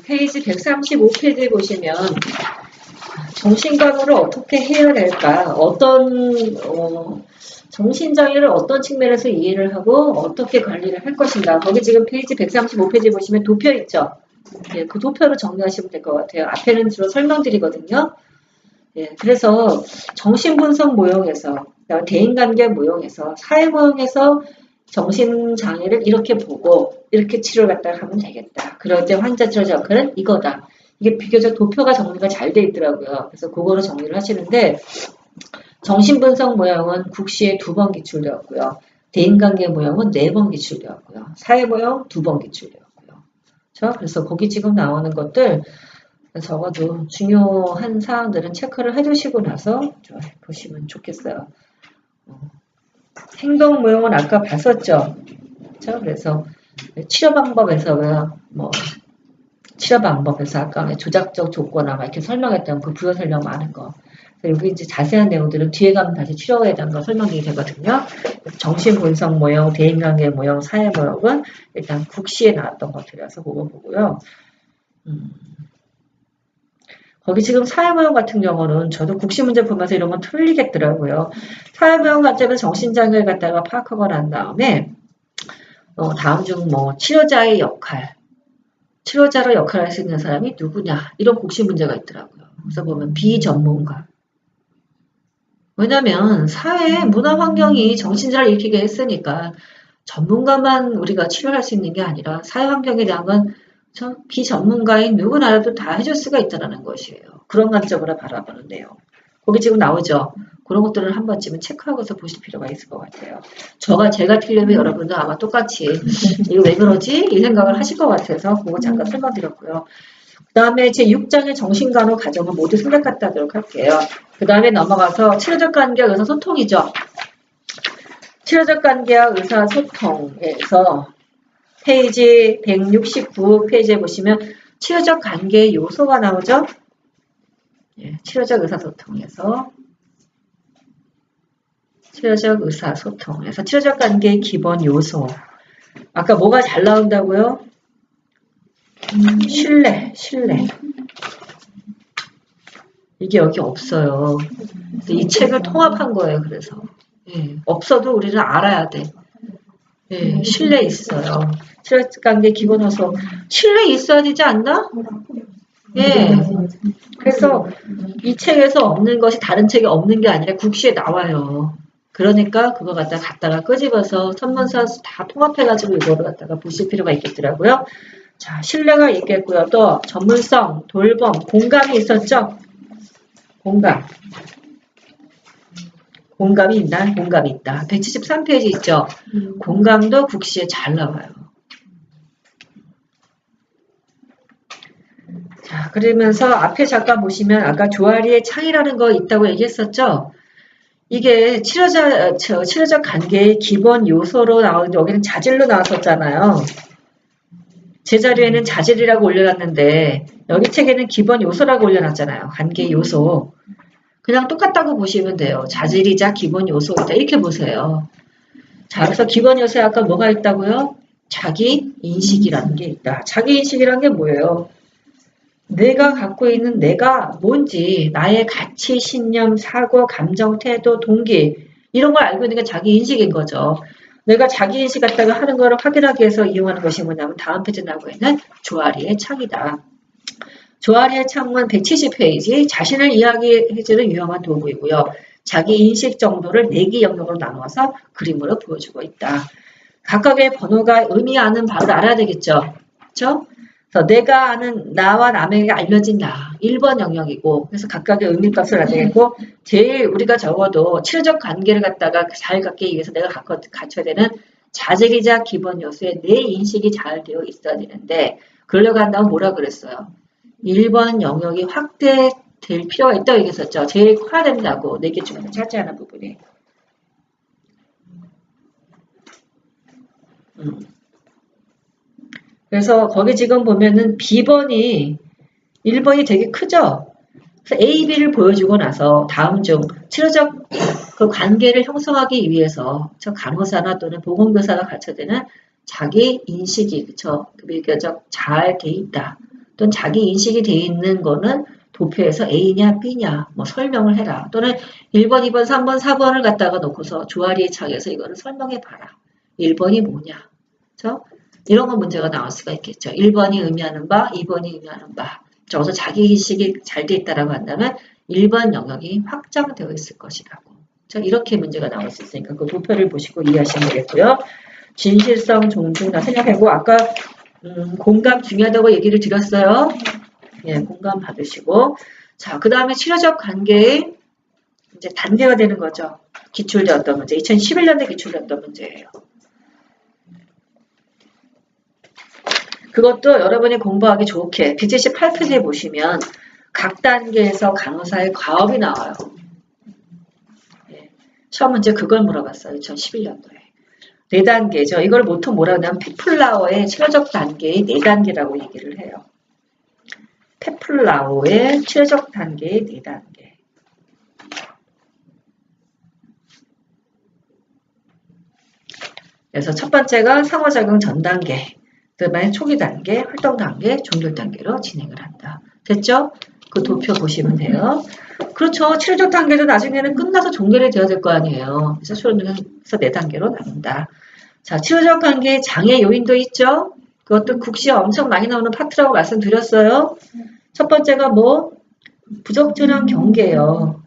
페이지 135페이지 보시면 정신과로를 어떻게 해야 될까? 정신장애를 어떤 측면에서 이해를 하고 어떻게 관리를 할 것인가? 거기 지금 페이지 135페이지 보시면 도표 있죠? 예, 그 도표로 정리하시면 될 것 같아요. 앞에는 주로 설명드리거든요. 예, 그래서 정신분석 모형에서, 대인관계 모형에서, 사회 모형에서 정신장애를 이렇게 보고 이렇게 치료를 갖다가 하면 되겠다. 그럴 때 환자 치료자 역할은 이거다. 이게 비교적 도표가 정리가 잘 돼 있더라고요. 그래서 그거로 정리를 하시는데 정신분석 모형은 국시에 2번 기출되었고요. 대인관계 모형은 4번 기출되었고요. 사회 모형 2번 기출되었고요. 그래서 거기 지금 나오는 것들 적어도 중요한 사항들은 체크를 해주시고 나서 좀 보시면 좋겠어요. 행동 모형은 아까 봤었죠. 그래서 치료 방법에서 치료 방법에서 아까 조작적 조건화 이렇게 설명했던 그 부여 설명 많은 거. 여기 이제 자세한 내용들은 뒤에 가면 다시 치료에 대한 거 설명이 되거든요. 정신분석 모형, 대인관계 모형, 사회 모형은 일단 국시에 나왔던 것들이라서 그거 보고요. 거기 지금 사회 모형 같은 경우는 저도 국시 문제 보면서 이런 건 틀리겠더라고요. 사회 모형 관점에서 정신장애를 갖다가 파악하고 난 다음에 다음 중 치료자의 역할, 치료자로 역할을 할 수 있는 사람이 누구냐 이런 국시 문제가 있더라고요. 그래서 보면 비전문가. 왜냐면 사회 문화 환경이 정신질환을 일으키게 했으니까 전문가만 우리가 치료할 수 있는 게 아니라 사회 환경에 대한 건 비전문가인 누구나라도 다 해줄 수가 있다는 것이에요. 그런 관점으로 바라보는 내용. 거기 지금 나오죠. 그런 것들을 한 번쯤은 체크하고서 보실 필요가 있을 것 같아요. 제가 틀리면 여러분도 아마 똑같이 이거 왜 그러지? 이 생각을 하실 것 같아서 그거 잠깐 설명드렸고요. 그 다음에 제 6장의 정신간호 과정을 모두 생략하도록 할게요. 그 다음에 넘어가서 치료적 관계와 의사소통이죠. 치료적 관계와 의사소통에서 페이지 169페이지에 보시면 치료적 관계의 요소가 나오죠. 예, 치료적 의사소통에서 치료적 관계의 기본 요소. 아까 뭐가 잘 나온다고요? 신뢰. 이게 여기 없어요. 이 책을 통합한 거예요. 그래서 없어도 우리는 알아야 돼. 신뢰 있어요. 치료적 관계 기본 요소. 신뢰 있어야 되지 않나? 그래서 이 책에서 없는 것이 다른 책에 없는 게 아니라 국시에 나와요. 그러니까 그거 갖다가 끄집어서 선문서 다 통합해가지고 이거를 갖다가 보실 필요가 있겠더라고요. 자, 신뢰가 있겠고요. 또 전문성, 돌봄, 공감이 있었죠? 공감이 있나? 공감이 있다. 173페이지 있죠? 공감도 국시에 잘 나와요. 자, 그러면서 앞에 잠깐 보시면 아까 조아리의 창이라는 거 있다고 얘기했었죠? 이게 치료적 관계의 기본 요소로 나오는데 여기는 자질로 나왔었잖아요. 제 자료에는 자질이라고 올려놨는데 여기 책에는 기본 요소라고 올려놨잖아요. 관계 요소. 그냥 똑같다고 보시면 돼요. 자질이자 기본 요소이다. 이렇게 보세요. 자, 그래서 기본 요소에 아까 뭐가 있다고요? 자기 인식이라는 게 있다. 자기 인식이라는 게 뭐예요? 내가 갖고 있는 내가 뭔지, 나의 가치, 신념, 사고, 감정, 태도, 동기 이런 걸 알고 있는 게 자기 인식인 거죠. 내가 자기 인식 갖다가 하는 거를 확인하기 위해서 이용하는 것이 뭐냐면 다음 페이지에 나오고 있는 조아리의 창이다. 조아리의 창은 170페이지 자신을 이야기해주는 유용한 도구이고요. 자기 인식 정도를 4개 영역으로 나누어서 그림으로 보여주고 있다. 각각의 번호가 의미하는 바를 알아야 되겠죠. 그렇죠? 그래서 내가 아는 나와 남에게 알려진 나 1번 영역이고 그래서 각각의 의미값을 알아야 되겠고 제일 우리가 적어도 치료적 관계를 갖다가 잘 갖기 위해서 내가 갖춰야 되는 자질이자 기본 요소에 내 인식이 잘 되어 있어야 되는데 그러려고 한다면 뭐라 그랬어요? 1번 영역이 확대될 필요가 있다고 얘기했었죠. 제일 커야 된다고 4개 중에서 차지하는 부분이. 그래서 거기 지금 보면은 B번이 1번이 되게 크죠? 그래서 A, B를 보여주고 나서 다음 중 치료적 그 관계를 형성하기 위해서 저 간호사나 또는 보건교사가 갖춰야 되는 자기 인식이, 그쵸? 비교적 잘 돼 있다. 또는 자기 인식이 돼 있는 거는 도표에서 A냐 B냐 뭐 설명을 해라. 또는 1번, 2번, 3번, 4번을 갖다가 놓고서 조아리의 창에서 이거를 설명해 봐라. 1번이 뭐냐. 그쵸? 이런 건 문제가 나올 수가 있겠죠. 1번이 의미하는 바, 2번이 의미하는 바. 적어서 자기 인식이 잘 돼 있다라고 한다면 1번 영역이 확장되어 있을 것이라고. 자, 이렇게 문제가 나올 수 있으니까 그 도표를 보시고 이해하시면 되겠고요. 진실성, 존중, 다 생각하고 아까 공감 중요하다고 얘기를 드렸어요. 예, 공감 받으시고. 자, 그 다음에 치료적 관계의 이제 단계가 되는 거죠. 기출되었던 문제. 2011년도에 기출되었던 문제예요. 그것도 여러분이 공부하기 좋게 B78페이지에 보시면 각 단계에서 간호사의 과업이 나와요. 예, 시험 문제 그걸 물어봤어요. 2011년도에. 4단계죠. 이걸 보통 뭐라고 하냐면 페플라워의 치료적 단계의 4단계라고 얘기를 해요. 페플라워의 치료적 단계의 4단계. 그래서 첫 번째가 상호작용 전 단계, 그다음에 초기 단계, 활동 단계, 종결 단계로 진행을 한다. 됐죠? 그 도표 보시면 돼요. 그렇죠. 치료적 단계도 나중에는 끝나서 종결이 되어야 될 거 아니에요. 그래서 치료에서 4단계로 나눈다. 자, 치료적 관계에 장애 요인도 있죠. 그것도 국시에 엄청 많이 나오는 파트라고 말씀드렸어요. 첫 번째가 뭐 부적절한 경계예요.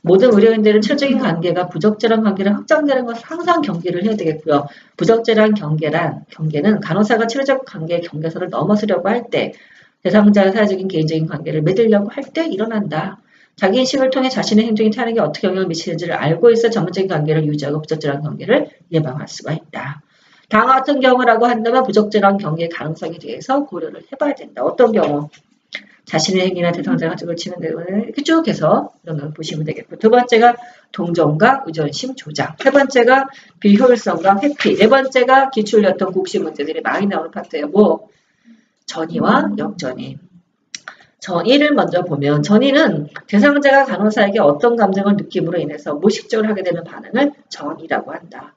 모든 의료인들은 치료적인 관계가 부적절한 관계를 확장되는 것을 항상 경계를 해야 되겠고요. 부적절한 경계는 간호사가 치료적 관계의 경계선을 넘어서려고 할 때, 대상자의 사회적인 개인적인 관계를 맺으려고 할 때 일어난다. 자기 인식을 통해 자신의 행동이 타인에게 어떻게 영향을 미치는지를 알고 있어 전문적인 관계를 유지하고 부적절한 관계를 예방할 수가 있다. 다음과 같은 경우라고 한다면 부적절한 관계의 가능성에 대해서 고려를 해봐야 된다. 어떤 경우? 자신의 행위나 대상자가 가지고 치는 데는 이렇게 쭉 해서 이런 걸 보시면 되겠고, 두 번째가 동정과 의존심 조작, 세 번째가 비효율성과 회피, 네 번째가 기출이었던 국시 문제들이 많이 나오는 파트예요. 뭐 전이와 역전이. 전이를 먼저 보면 전이는 대상자가 간호사에게 어떤 감정을 느낌으로 인해서 무의식적으로 하게 되는 반응을 전이라고 한다.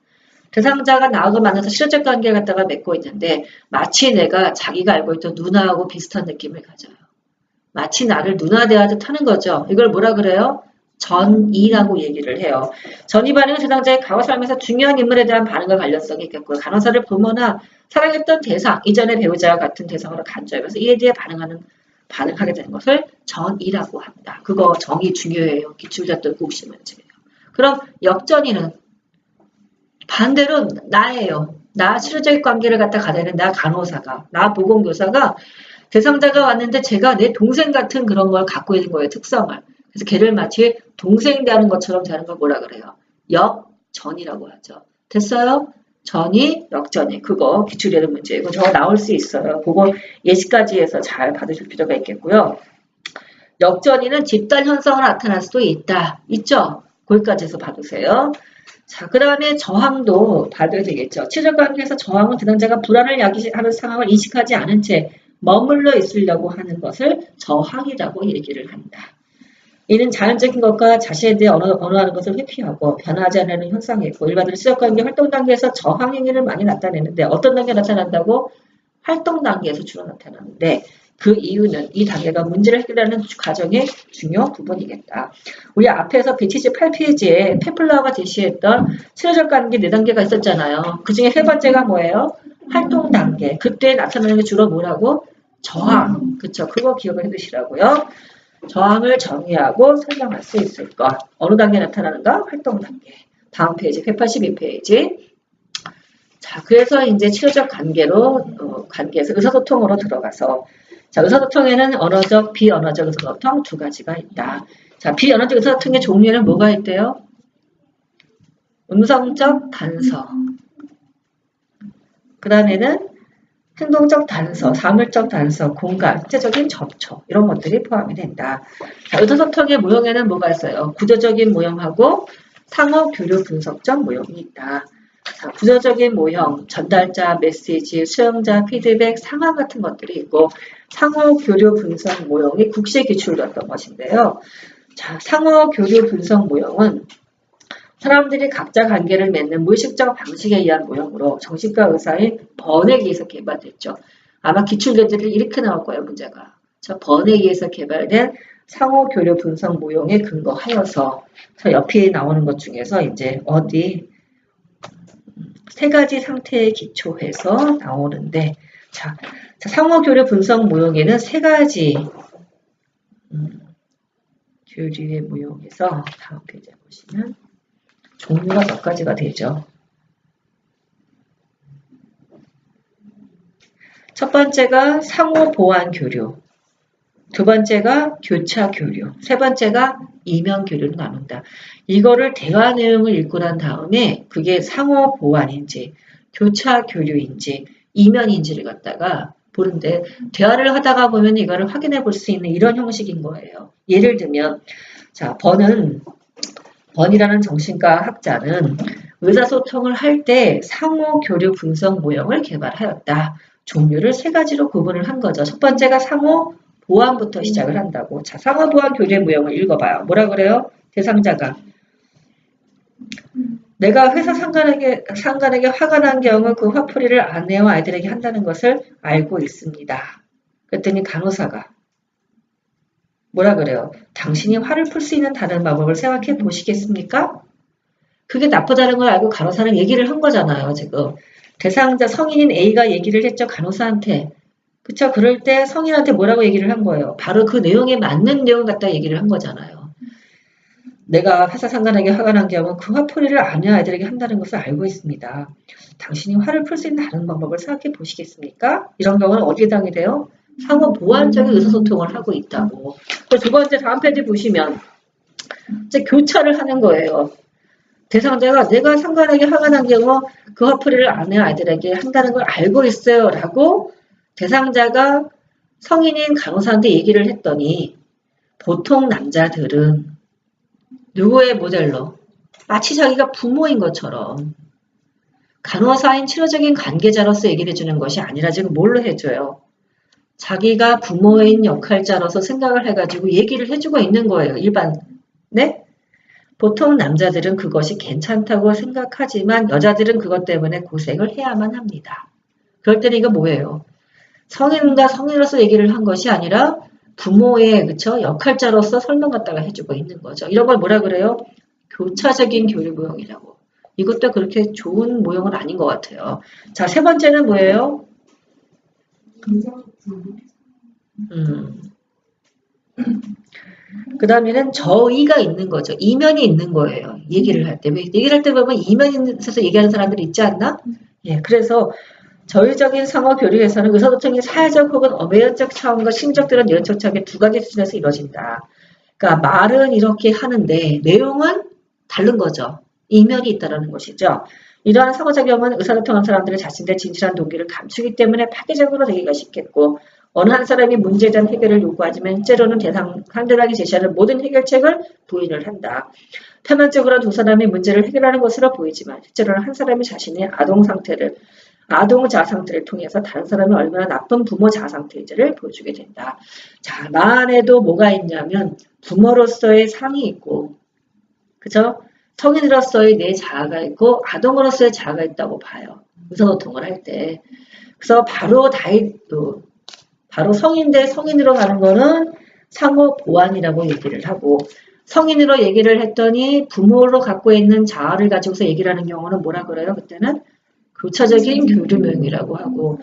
대상자가 나하고 만나서 실효적 관계를 갖다가 맺고 있는데 마치 내가 자기가 알고 있던 누나하고 비슷한 느낌을 가져요. 마치 나를 누나 대하듯 하는 거죠. 이걸 뭐라 그래요? 전이라고 얘기를 해요. 전이 반응은 대상자의 과거 삶에서 중요한 인물에 대한 반응과 관련성이 있겠고요. 간호사를 부모나 사랑했던 대상, 이전의 배우자와 같은 대상으로 간주하면서 이에 대해 반응하게 되는 것을 전이라고 한다. 그거 정이 중요해요. 기출됐던 국시 문제예요. 그럼 역전이는 반대로 나예요. 나 치료적 관계를 갖다 가다는 나 간호사가, 나 보건교사가 대상자가 왔는데 제가 내 동생 같은 그런 걸 갖고 있는 거예요. 특성을. 그래서 걔를 마치 동생 대하는 것처럼 대하는 걸 뭐라 그래요? 역전이라고 하죠. 됐어요? 전이, 역전이. 그거 기출되는 문제이고 저거 나올 수 있어요. 그거 예시까지 해서 잘 받으실 필요가 있겠고요. 역전이는 집단 현상으로 나타날 수도 있다. 있죠? 거기까지 해서 봐두세요. 자, 그 다음에 저항도 봐둬야 되겠죠. 치료적 관계에서 저항은 대상자가 불안을 야기하는 상황을 인식하지 않은 채 머물러 있으려고 하는 것을 저항이라고 얘기를 한다. 이는 자연적인 것과 자신에 대해 언어하는 것을 회피하고 변화하지 않는 현상이고 일반적으로 치료적 관계 활동 단계에서 저항 행위를 많이 나타내는데 어떤 단계에 나타난다고? 활동 단계에서 주로 나타나는데 그 이유는 이 단계가 문제를 해결하는 과정의 중요 부분이겠다. 우리 앞에서 178페이지에 페플라워가 제시했던 치료적 관계 4단계가 있었잖아요. 그 중에 세 번째가 뭐예요? 활동 단계. 그때 나타나는 게 주로 뭐라고? 저항. 그쵸? 그거 기억을 해두시라고요. 저항을 정의하고 설명할 수 있을 것. 어느 단계에 나타나는가? 활동 단계. 다음 페이지 182페이지. 자, 그래서 이제 치료적 관계에서 의사소통으로 들어가서 자, 의사소통에는 언어적, 비언어적 의사소통 두 가지가 있다. 자, 비언어적 의사소통의 종류에는 뭐가 있대요? 음성적 단서. 그 다음에는 행동적 단서, 사물적 단서, 공간, 신체적인 접촉 이런 것들이 포함이 된다. 자, 의사소통의 모형에는 뭐가 있어요? 구조적인 모형하고 상호 교류 분석적 모형이 있다. 자, 구조적인 모형, 전달자, 메시지, 수용자, 피드백, 상황 같은 것들이 있고 상호 교류 분석 모형이 국시에 기출되었던 것인데요. 자, 상호 교류 분석 모형은 사람들이 각자 관계를 맺는 무의식적 방식에 의한 모형으로 정신과 의사인 번에 의해서 개발됐죠. 아마 기출문제들이 이렇게 나올 거예요, 문제가. 저 번에 의해서 개발된 상호 교류 분석 모형에 근거하여서 저 옆에 나오는 것 중에서 이제 어디 세 가지 상태에 기초해서 나오는데 자 상호 교류 분석 모형에는 세 가지 교류의 모형에서 다음 페이지에 보시면 종류가 몇 가지가 되죠. 첫 번째가 상호 보완 교류, 두 번째가 교차 교류, 세 번째가 이면 교류로 나눈다. 이거를 대화 내용을 읽고 난 다음에 그게 상호 보완인지 교차 교류인지 이면인지를 갖다가 보는데 대화를 하다가 보면 이거를 확인해 볼 수 있는 이런 형식인 거예요. 예를 들면 자 번이라는 정신과 학자는 의사소통을 할 때 상호 교류 분석 모형을 개발하였다. 종류를 세 가지로 구분을 한 거죠. 첫 번째가 상호 보완부터 시작을 한다고. 자, 상호 보완 교류의 모형을 읽어봐요. 뭐라 그래요? 대상자가 내가 회사 상관에게 화가 난 경우 그 화풀이를 아내와 아이들에게 한다는 것을 알고 있습니다. 그랬더니 간호사가 뭐라 그래요? 당신이 화를 풀 수 있는 다른 방법을 생각해 보시겠습니까? 그게 나쁘다는 걸 알고 간호사는 얘기를 한 거잖아요, 지금. 대상자 성인인 A가 얘기를 했죠, 간호사한테. 그쵸? 그럴 때 성인한테 뭐라고 얘기를 한 거예요? 바로 그 내용에 맞는 내용 갖다 얘기를 한 거잖아요. 내가 회사 상관에게 화가 난 경우 그 화풀이를 아내와 아이들에게 한다는 것을 알고 있습니다. 당신이 화를 풀 수 있는 다른 방법을 생각해 보시겠습니까? 이런 경우는 어디에 해당이 돼요? 상호 보완적인 의사소통을 하고 있다고. 두 번째 다음 페이지 보시면 이제 교차를 하는 거예요. 대상자가 내가 상관에게 화가 난 경우 그 화풀이를 아내와 아이들에게 한다는 걸 알고 있어요 라고 대상자가 성인인 간호사한테 얘기를 했더니 보통 남자들은 누구의 모델로? 마치 자기가 부모인 것처럼 간호사인 치료적인 관계자로서 얘기를 해주는 것이 아니라 지금 뭘로 해줘요? 자기가 부모인 역할자로서 생각을 해가지고 얘기를 해주고 있는 거예요. 일반. 네? 보통 남자들은 그것이 괜찮다고 생각하지만 여자들은 그것 때문에 고생을 해야만 합니다. 그럴 때는 이거 뭐예요? 성인과 성인으로서 얘기를 한 것이 아니라 부모의 그쵸 역할자로서 설명 갖다가 해주고 있는 거죠. 이런 걸 뭐라 그래요? 교차적인 교류 모형이라고. 이것도 그렇게 좋은 모형은 아닌 것 같아요. 자, 세 번째는 뭐예요? 그 다음에는 저의가 있는 거죠. 이면이 있는 거예요. 얘기를 할 때. 얘기를 할 때 보면 이면이 있어서 얘기하는 사람들이 있지 않나? 예, 그래서 저의적인 상호 교류에서는 의사소통이 사회적 혹은 어배연적 차원과 심적 들은 연적 차원의 두 가지 수준에서 이루어진다. 그러니까 말은 이렇게 하는데 내용은 다른 거죠. 이면이 있다는 것이죠. 이러한 상호작용은 의사소통하는 사람들의 자신들의 진실한 동기를 감추기 때문에 파괴적으로 되기가 쉽겠고 어느 한 사람이 문제에 대한 해결을 요구하지만 실제로는 상대방이 제시하는 모든 해결책을 부인을 한다. 표면적으로 두 사람이 문제를 해결하는 것으로 보이지만 실제로는 한 사람이 자신의 아동 자아 상태를 통해서 다른 사람이 얼마나 나쁜 부모 자아 상태인지를 보여주게 된다. 자, 나 안에도 뭐가 있냐면 부모로서의 상이 있고, 그죠? 성인으로서의 내 자아가 있고 아동으로서의 자아가 있다고 봐요. 의사소통을 할 때. 그래서 바로 성인 대 성인으로 가는 거는 상호 보완이라고 얘기를 하고 성인으로 얘기를 했더니 부모로 갖고 있는 자아를 가지고서 얘기를 하는 경우는 뭐라 그래요? 그때는 교차적인 교류명이라고 하고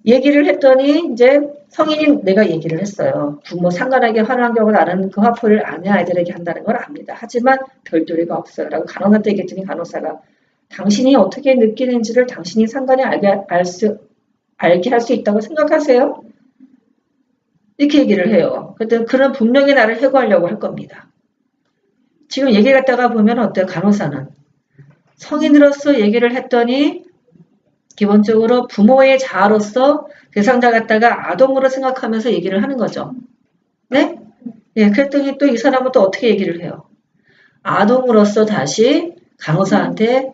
얘기를 했더니 이제 성인인 내가 얘기를 했어요. 부모 상관에게 화난 경우 나는 그 화풀이를 아내 아이들에게 한다는 걸 압니다. 하지만 별도리가 없어요. 라고 간호사한테 얘기했더니 간호사가 당신이 어떻게 느끼는지를 당신이 상관이 알게 할 수 있다고 생각하세요? 이렇게 얘기를 해요. 그랬더니 그는 분명히 나를 해고하려고 할 겁니다. 지금 얘기 갖다가 보면 어때요? 간호사는 성인으로서 얘기를 했더니 기본적으로 부모의 자아로서 대상자 갖다가 아동으로 생각하면서 얘기를 하는 거죠. 네? 예, 그랬더니 또 이 사람은 또 어떻게 얘기를 해요? 아동으로서 다시 간호사한테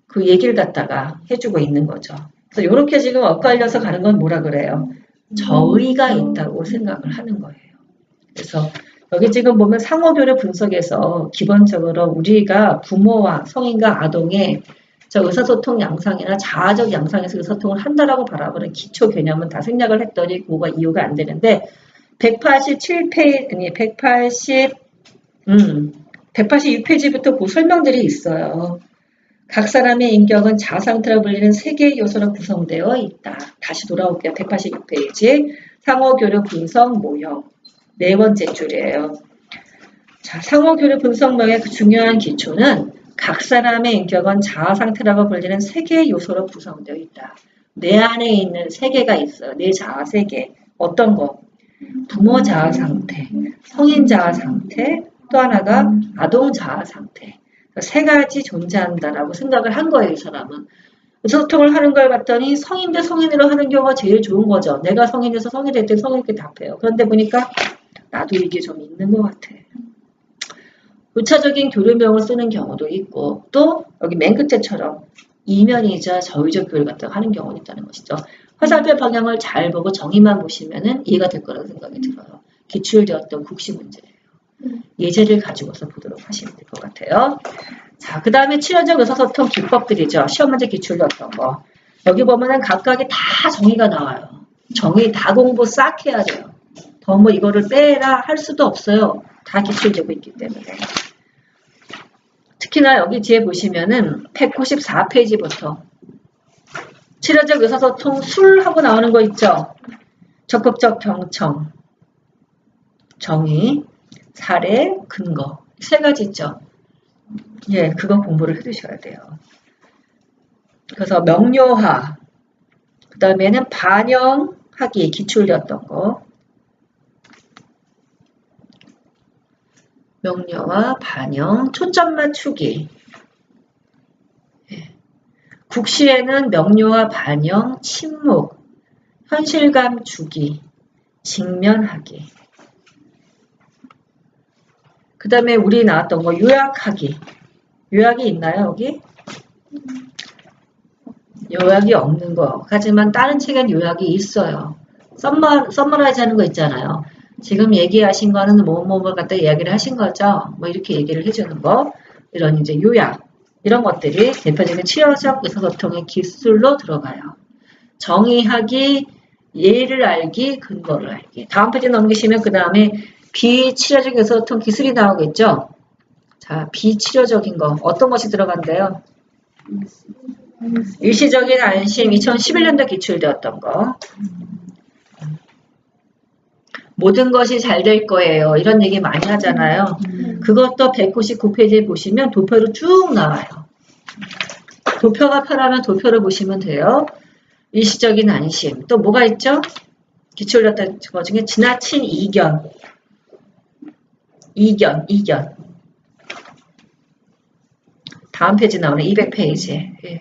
그 얘기를 갖다가 해주고 있는 거죠. 그래서 이렇게 지금 엇갈려서 가는 건 뭐라 그래요? 저의가 있다고 생각을 하는 거예요. 그래서 여기 지금 보면 상호교류 분석에서 기본적으로 우리가 부모와 성인과 아동의 저 의사소통 양상이나 자아적 양상에서 의사소통을 한다라고 바라보는 기초 개념은 다 생략을 했더니 그거가 이유가 안 되는데 187페이지, 아니 186페이지부터 그 설명들이 있어요. 각 사람의 인격은 자아상태라 불리는 3개의 요소로 구성되어 있다. 다시 돌아올게요. 186페이지. 상호교류 분석 모형. 4번째 줄이에요. 자, 상호교류 분석명의 그 중요한 기초는 각 사람의 인격은 자아상태라고 불리는 3개의 요소로 구성되어 있다. 내 안에 있는 3개가 있어요. 내 자아 3개. 어떤 거? 부모 자아 상태, 성인 자아 상태, 또 하나가 아동 자아 상태. 3가지 존재한다라고 생각을 한 거예요, 이 사람은. 의사소통을 하는 걸 봤더니 성인 대 성인으로 하는 경우가 제일 좋은 거죠. 내가 성인에서 성인이 될 때 성인께 답해요. 그런데 보니까 나도 이게 좀 있는 것 같아. 의차적인 교류명을 쓰는 경우도 있고 또 여기 맨 끝에처럼 이면이자 저의적 교류 같은 거 하는 경우가 있다는 것이죠. 화살표 방향을 잘 보고 정의만 보시면 이해가 될 거라고 생각이 들어요. 기출되었던 국시 문제예요. 예제를 가지고서 보도록 하시면 될 것 같아요. 자, 그 다음에 치료적 의사소통 기법들이죠. 시험 문제 기출되었던 거. 여기 보면은 각각이 다 정의가 나와요. 정의 다 공부 싹 해야 돼요. 더 뭐 이거를 빼라 할 수도 없어요. 다 기출되고 있기 때문에. 특히나 여기 뒤에 보시면은 194페이지부터 치료적 의사소통 술하고 나오는 거 있죠. 적극적 경청, 정의, 사례, 근거 3가지 있죠. 예, 그거 공부를 해두셔야 돼요. 그래서 명료화, 그 다음에는 반영하기 기출되었던 거. 명료화, 반영, 초점 맞추기. 예. 국시에는 명료화, 반영, 침묵, 현실감 주기, 직면하기. 그 다음에 우리 나왔던 거 요약하기. 요약이 있나요, 여기? 요약이 없는 거. 하지만 다른 책엔 요약이 있어요. 서머라이즈 하는 거 있잖아요. 지금 얘기하신 거는 뭐뭐뭐 갖다 이야기를 하신 거죠. 뭐 이렇게 얘기를 해주는 거. 이런 이제 요약. 이런 것들이 대표적인 치료적 의사소통의 기술로 들어가요. 정의하기, 예를 알기, 근거를 알기. 다음 페이지 넘기시면 그 다음에 비치료적 의사소통 기술이 나오겠죠. 자, 비치료적인 거. 어떤 것이 들어간대요? 일시적인 안심 2011년도 기출되었던 거. 모든 것이 잘 될 거예요. 이런 얘기 많이 하잖아요. 그것도 199페이지에 보시면 도표로 쭉 나와요. 도표가 편하면 도표를 보시면 돼요. 일시적인 안심. 또 뭐가 있죠? 기출되었던 것 중에 지나친 이견. 이견. 다음 페이지 나오네. 200페이지에. 예.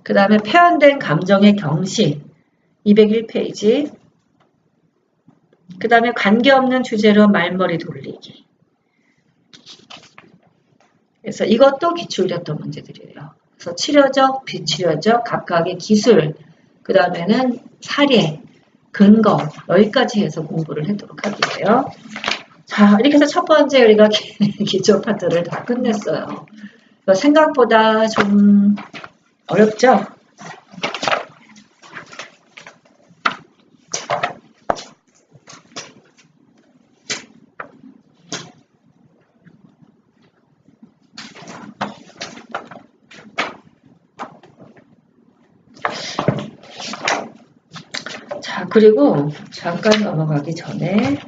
그 다음에 표현된 감정의 경시. 201페이지. 그 다음에 관계없는 주제로 말머리 돌리기. 그래서 이것도 기출되었던 문제들이에요. 그래서 치료적, 비치료적, 각각의 기술, 그 다음에는 사례, 근거, 여기까지 해서 공부를 하도록 하겠어요. 자, 이렇게 해서 첫 번째 우리가 기초 파트를 다 끝냈어요. 생각보다 좀 어렵죠? 자, 그리고 잠깐 넘어가기 전에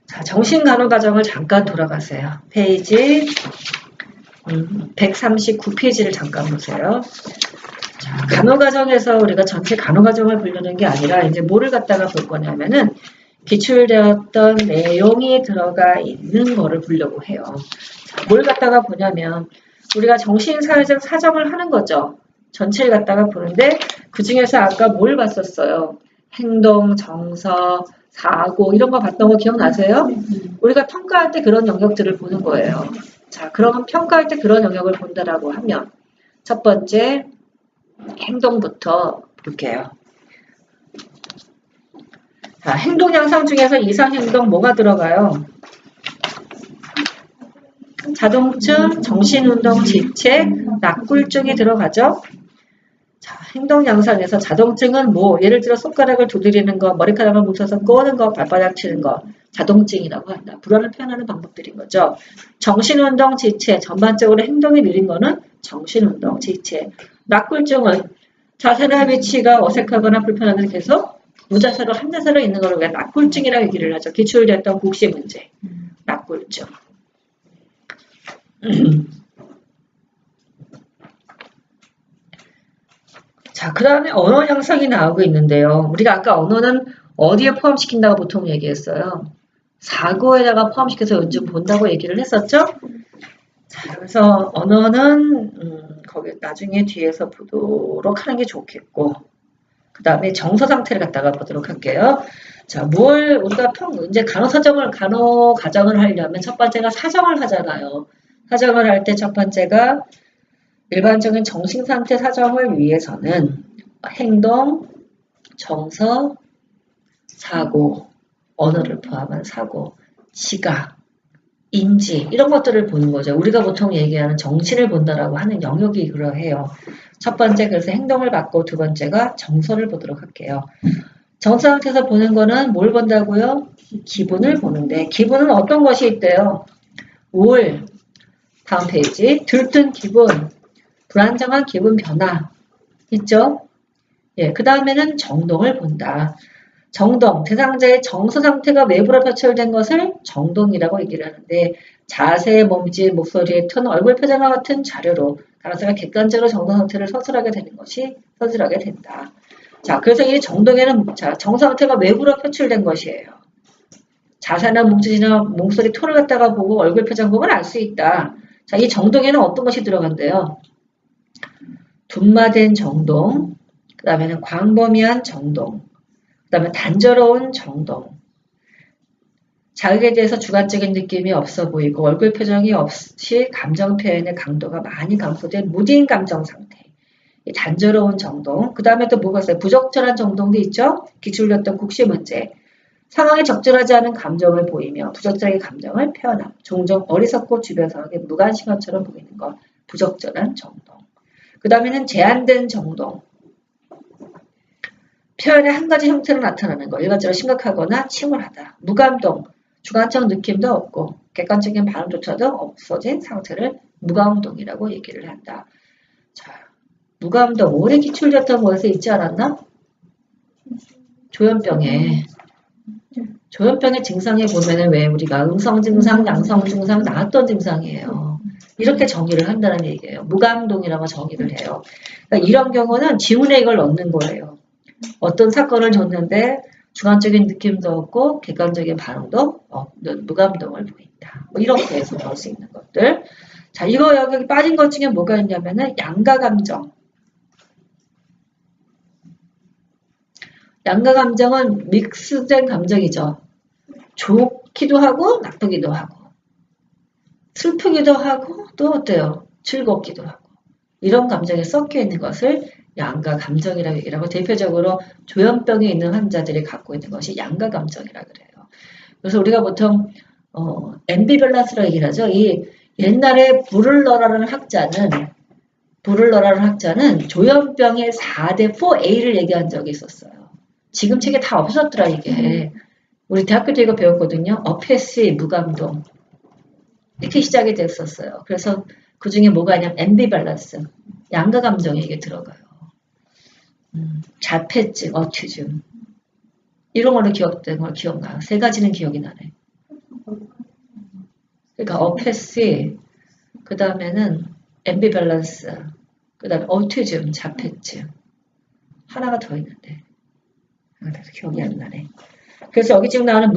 자, 정신간호과정을 잠깐 돌아가세요. 페이지 139페이지를 잠깐 보세요. 자, 간호과정에서 우리가 전체 간호과정을 보려는 게 아니라 이제 뭐를 갖다가 볼 거냐면은 기출되었던 내용이 들어가 있는 거를 보려고 해요. 자, 뭘 갖다가 보냐면 우리가 정신사회적 사정을 하는 거죠. 전체를 갖다가 보는데 그 중에서 아까 뭘 봤었어요? 행동, 정서, 사고 이런 거 봤던 거 기억나세요? 우리가 평가할 때 그런 영역들을 보는 거예요. 자, 그러면 평가할 때 그런 영역을 본다라고 하면 첫 번째 행동부터 볼게요. 자, 행동 양상 중에서 이상 행동 뭐가 들어가요? 자동증, 정신운동, 지체, 낙굴증이 들어가죠? 자, 행동 양상에서 자동증은 뭐 예를 들어 손가락을 두드리는 거, 머리카락을 묻혀서 꼬는 거, 발바닥 치는 거 자동증이라고 한다. 불안을 표현하는 방법들인 거죠. 정신운동, 지체, 전반적으로 행동이 느린 거는 정신운동, 지체. 낙굴증은 자세나 위치가 어색하거나 불편하면 계속 무자세로 한 자세로 있는 걸 우리가 낙굴증이라고 얘기를 하죠. 기출됐던 국시 문제. 낙굴증. 자, 그 다음에 언어 양상이 나오고 있는데요. 우리가 아까 언어는 어디에 포함시킨다고 보통 얘기했어요? 사고에다가 포함시켜서 요즘 본다고 얘기를 했었죠? 자, 그래서 언어는 거기 나중에 뒤에서 보도록 하는 게 좋겠고, 그 다음에 정서 상태를 갖다가 보도록 할게요. 자, 뭘 우리가 이제 간호 가정을 하려면 첫 번째가 사정을 하잖아요. 사정을 할 때 첫 번째가 일반적인 정신상태 사정을 위해서는 행동, 정서, 사고, 언어를 포함한 사고, 지각, 인지 이런 것들을 보는 거죠. 우리가 보통 얘기하는 정신을 본다라고 하는 영역이 그러해요. 첫 번째 그래서 행동을 받고 두 번째가 정서를 보도록 할게요. 정서 상태에서 보는 거는 뭘 본다고요? 기분을 보는데 기분은 어떤 것이 있대요? 우울, 다음 페이지, 들뜬 기분, 불안정한 기분 변화 있죠? 예, 그 다음에는 정동을 본다. 정동, 대상자의 정서 상태가 외부로 표출된 것을 정동이라고 얘기를 하는데 자세, 몸짓, 목소리의 톤, 얼굴 표정과 같은 자료로 가능성을 객관적으로 정동 상태를 서술하게 되는 것이 서술하게 된다. 자, 그래서 이 정동에는 정서 상태가 외부로 표출된 것이에요. 자세나 몸짓이나 목소리 톤을 갖다가 보고 얼굴 표정 보면 알 수 있다. 자, 이 정동에는 어떤 것이 들어간대요? 둔마된 정동, 그 다음에는 광범위한 정동, 그 다음에 단조로운 정동, 자극에 대해서 주관적인 느낌이 없어 보이고 얼굴 표정이 없이 감정 표현의 강도가 많이 감소된 무딘 감정 상태, 단조로운 정동, 그 다음에 또 뭐가 있어요? 부적절한 정동도 있죠? 기출됐던 국시 문제. 상황에 적절하지 않은 감정을 보이며 부적절하게 감정을 표현함. 종종 어리석고 주변 상황에 무관심한 것처럼 보이는 것. 부적절한 정동. 그 다음에는 제한된 정동. 표현의 한 가지 형태로 나타나는 것. 일반적으로 심각하거나 침울하다. 무감동. 주관적 느낌도 없고 객관적인 반응조차도 없어진 상태를 무감동이라고 얘기를 한다. 자, 무감동. 오래 기출됐던 거에서 있지 않았나? 조현병의 증상에 보면은 왜 우리가 음성 증상, 양성 증상, 나왔던 증상이에요. 이렇게 정의를 한다는 얘기예요. 무감동이라고 정의를 해요. 그러니까 이런 경우는 지문에 이걸 넣는 거예요. 어떤 사건을 줬는데 주관적인 느낌도 없고 객관적인 반응도 없는 무감동을 보인다. 뭐 이렇게 해서 넣을 수 있는 것들. 자, 이거 여기 빠진 것 중에 뭐가 있냐면은 양가 감정. 양가 감정은 믹스된 감정이죠. 좋기도 하고 나쁘기도 하고 슬프기도 하고 또 어때요? 즐겁기도 하고 이런 감정이 섞여 있는 것을 양가 감정이라고 얘기를 하고 대표적으로 조현병에 있는 환자들이 갖고 있는 것이 양가 감정이라고 그래요. 그래서 우리가 보통 앰비밸런스라고 얘기를 하죠. 이 옛날에 부를러라는 학자는 조현병의 4대 4A를 얘기한 적이 있었어요. 지금 책에 다 없어졌더라 이게. 우리 대학교 때 이거 배웠거든요. 어패시, 무감동. 이렇게 시작이 됐었어요. 그래서 그 중에 뭐가 있냐면 앰비밸런스, 양가 감정이 이게 들어가요. 자폐증, 어티즘 이런 걸로 기억된 걸 기억나요. 세 가지는 기억이 나네. 그러니까 어패시, 그 다음에는 앰비밸런스, 그 다음에 어티즘, 자폐증 하나가 더 있는데 그래서 기억이 안 나네. 그래서 여기 지금 나오는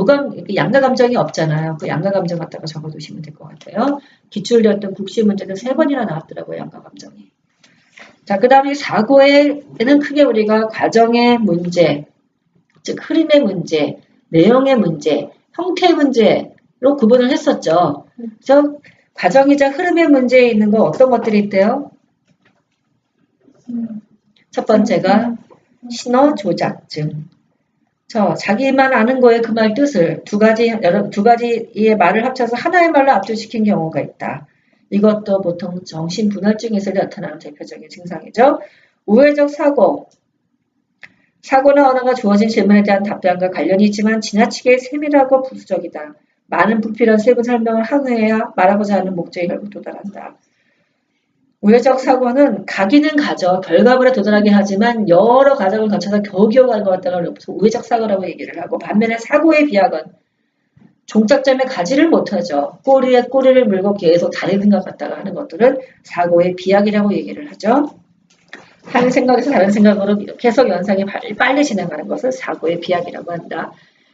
양가 감정이 없잖아요. 그 양가 감정 갖다가 적어두시면 될 것 같아요. 기출되었던 국시 문제는 3번이나 나왔더라고요. 양가 감정이. 자, 그 다음에 사고에는 크게 우리가 과정의 문제, 즉 흐름의 문제, 내용의 문제, 형태의 문제로 구분을 했었죠. 그래서 과정이자 흐름의 문제에 있는 거 어떤 것들이 있대요? 첫 번째가 신어 조작증. 자기만 아는 거에 그 말 뜻을 두 가지의 말을 합쳐서 하나의 말로 압축시킨 경우가 있다. 이것도 보통 정신분열증에서 나타나는 대표적인 증상이죠. 우회적 사고. 사고나 언어가 주어진 질문에 대한 답변과 관련이 있지만 지나치게 세밀하고 부수적이다. 많은 불필요한 세부 설명을 항의해야 말하고자 하는 목적에 결국 도달한다. 우회적 사고는 가기는 가죠. 결과물에 도달하긴 하지만 여러 과정을 거쳐서 겨우겨우 간 것 같다가 우회적 사고라고 얘기를 하고, 반면에 사고의 비약은 종착점에 가지를 못하죠. 꼬리에 꼬리를 물고 계속 다른 생각 갖다가 하는 것들은 사고의 비약이라고 얘기를 하죠. 한 생각에서 다른 생각으로 계속 연상이 빨리 진행하는 것을 사고의 비약이라고 한다.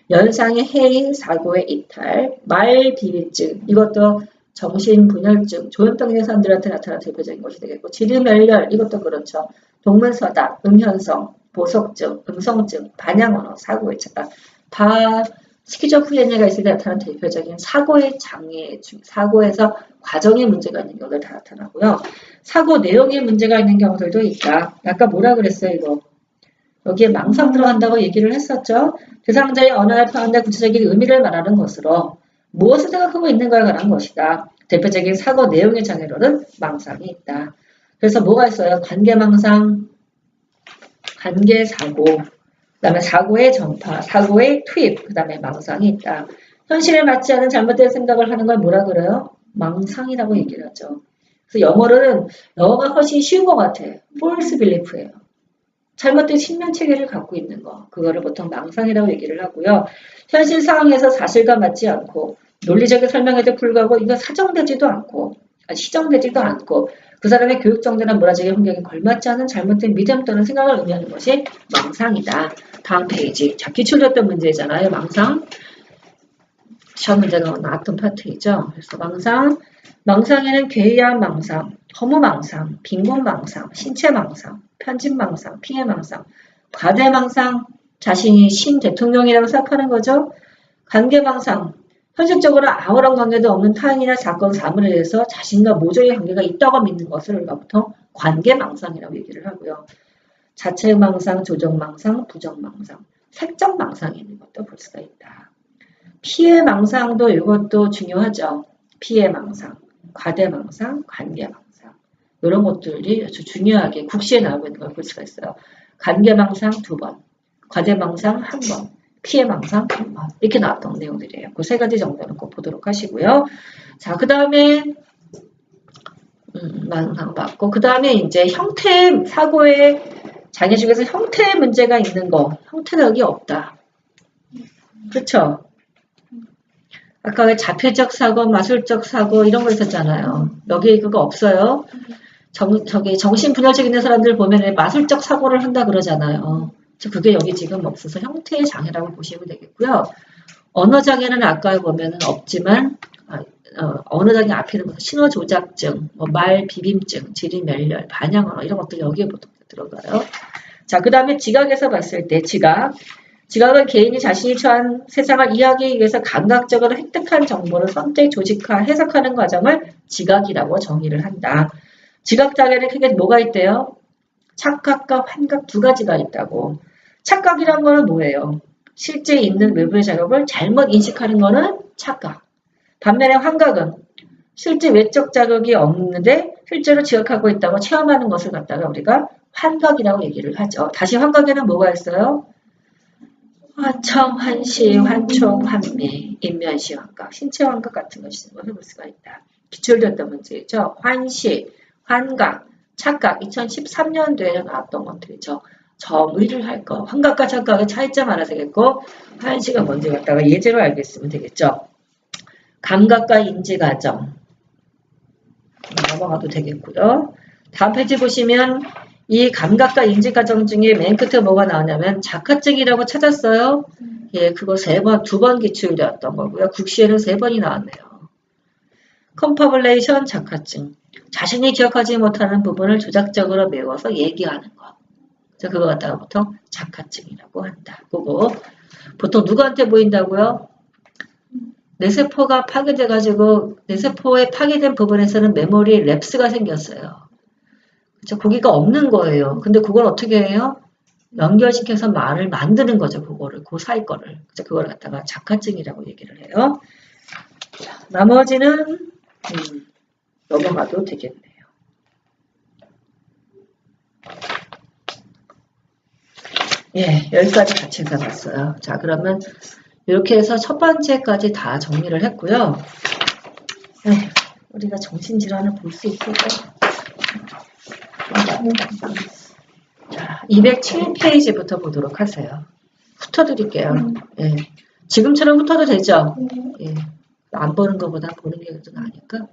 연상의 해이, 사고의 이탈, 말비밀증, 이것도 정신분열증, 조현병 사람들한테 나타나는 대표적인 것이 되겠고, 지르멸렬, 이것도 그렇죠. 동문서답, 음현성, 보석증, 음성증, 반향언어, 사고의 차가 다 스키조프레니아가 있을 때 나타나는 대표적인 사고의 장애, 사고에서 과정의 문제가 있는 경우들 다 나타나고요. 사고 내용의 문제가 있는 경우들도 있다. 아까 뭐라 그랬어요, 이거? 여기에 망상 들어간다고 얘기를 했었죠. 대상자의 언어에 포함된 구체적인 의미를 말하는 것으로 무엇을 생각하고 있는가에 관한 것이다. 대표적인 사고 내용의 장애로는 망상이 있다. 그래서 뭐가 있어요? 관계망상, 관계사고, 그 다음에 사고의 전파, 사고의 투입, 그 다음에 망상이 있다. 현실에 맞지 않은 잘못된 생각을 하는 걸 뭐라 그래요? 망상이라고 얘기를 하죠. 그래서 영어가 훨씬 쉬운 것 같아. false belief예요. 잘못된 신념체계를 갖고 있는 거. 그거를 보통 망상이라고 얘기를 하고요. 현실 상황에서 사실과 맞지 않고 논리적인 설명에도 불구하고 이거 시정되지도 않고 그 사람의 교육 정도나 문화적인 환경에 걸맞지 않은 잘못된 믿음 또는 생각을 의미하는 것이 망상이다. 다음 페이지. 자, 기출됐던 문제잖아요. 망상. 시험 문제가 나왔던 파트이죠. 그래서 망상에는 괴이한 망상, 허무망상, 빈곤망상, 신체망상, 편집망상, 피해망상, 과대망상, 자신이 신 대통령이라고 생각하는 거죠. 관계망상, 현실적으로 아무런 관계도 없는 타인이나 사건, 사물에 대해서 자신과 모조의 관계가 있다고 믿는 것을 우리가 보통 관계망상이라고 얘기를 하고요. 자체망상, 조정망상, 부정망상, 색정망상이 있는 것도 볼 수가 있다. 피해망상도 이것도 중요하죠. 피해망상, 과대망상, 관계망상 이런 것들이 아주 중요하게 국시에 나오고 있는 걸 볼 수가 있어요. 관계망상 2번, 과대망상 1번, 피해망상 1번 이렇게 나왔던 내용들이에요. 그 세 가지 정도는 꼭 보도록 하시고요. 자, 그 다음에 망상 봤고 그 다음에 이제 형태 사고의 장애 중에서 형태의 문제가 있는 거, 형태가 여기 없다. 그렇죠? 아까 왜 자폐적 사고, 마술적 사고 이런 거 있었잖아요. 여기 그거 없어요. 정신분열증 있는 사람들 보면 마술적 사고를 한다 그러잖아요. 그게 여기 지금 없어서 형태의 장애라고 보시면 되겠고요. 언어장애는 아까 보면은 없지만 언어장애 앞에 있는 신어조작증, 말비빔증, 지리멸렬, 반향언어 이런 것들 여기에 보통 들어가요. 자, 그 다음에 지각에서 봤을 때 지각은 개인이 자신이 처한 세상을 이해하기 위해서 감각적으로 획득한 정보를 선택, 조직화, 해석하는 과정을 지각이라고 정의를 한다. 지각장애는 크게 뭐가 있대요? 착각과 환각 두 가지가 있다고. 착각이란 거는 뭐예요? 실제 있는 외부의 작업을 잘못 인식하는 거는 착각. 반면에 환각은 실제 외적 자극이 없는데 실제로 지각하고 있다고 체험하는 것을 갖다가 우리가 환각이라고 얘기를 하죠. 다시 환각에는 뭐가 있어요? 화청, 환시, 환촉, 환미, 인면시 환각, 신체 환각 같은 것이 있는 것을 볼 수가 있다. 기출됐던 문제죠. 환시, 환각, 착각, 2013년도에 나왔던 것들이죠. 정의를 할 거, 환각과 착각의 차이점 알아야 되겠고, 환시가 뭔지 갖다가 예제로 알겠으면 되겠죠. 감각과 인지 과정 넘어가도 되겠고요. 다음 페이지 보시면 이 감각과 인지 과정 중에 맨 끝에 뭐가 나오냐면 자카증이라고 찾았어요. 예, 그거 2번 기출되었던 거고요. 국시에는 3번이 나왔네요. 컨퍼블레이션 자카증. 자신이 기억하지 못하는 부분을 조작적으로 메워서 얘기하는 것. 그래서 그거 갖다가 보통 자카증이라고 한다. 그거 보통 누구한테 보인다고요? 뇌세포가 파괴돼가지고 뇌세포에 파괴된 부분에서는 메모리 랩스가 생겼어요. 그쵸? 거기가 없는 거예요. 근데 그걸 어떻게 해요? 연결시켜서 말을 만드는 거죠. 그거를, 그 사이 거를. 그래서 그걸 갖다가 작화증이라고 얘기를 해요. 자, 나머지는 넘어가도 되겠네요. 예, 여기까지 같이 해봤어요. 자, 그러면 이렇게 해서 첫 번째까지 다 정리를 했고요. 네, 우리가 정신질환을 볼 수 있을까? 자, 207페이지부터 보도록 하세요. 훑어드릴게요. 예. 지금처럼 훑어도 되죠? 예. 안 보는 것보다 보는 게 더 나으니까.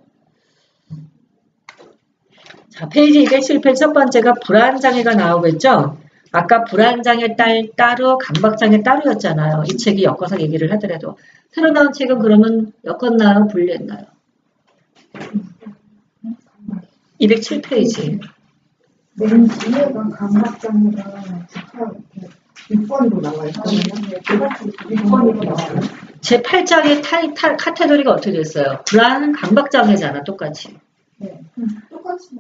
자, 페이지 207페이지 첫 번째가 불안장애가 나오겠죠? 아까 불안장애 따로, 강박장애 따로였잖아요. 이 책이 엮어서 얘기를 하더라도. 새로 나온 책은 그러면 엮었나요? 분리했나요? 207페이지. 맨 뒤에가 강박장애가 6번으로 나와 있거든요. 6번으로 나와요. 제 8장의 카테고리가 어떻게 됐어요? 불안, 강박장애잖아, 똑같이. 네. 똑같이.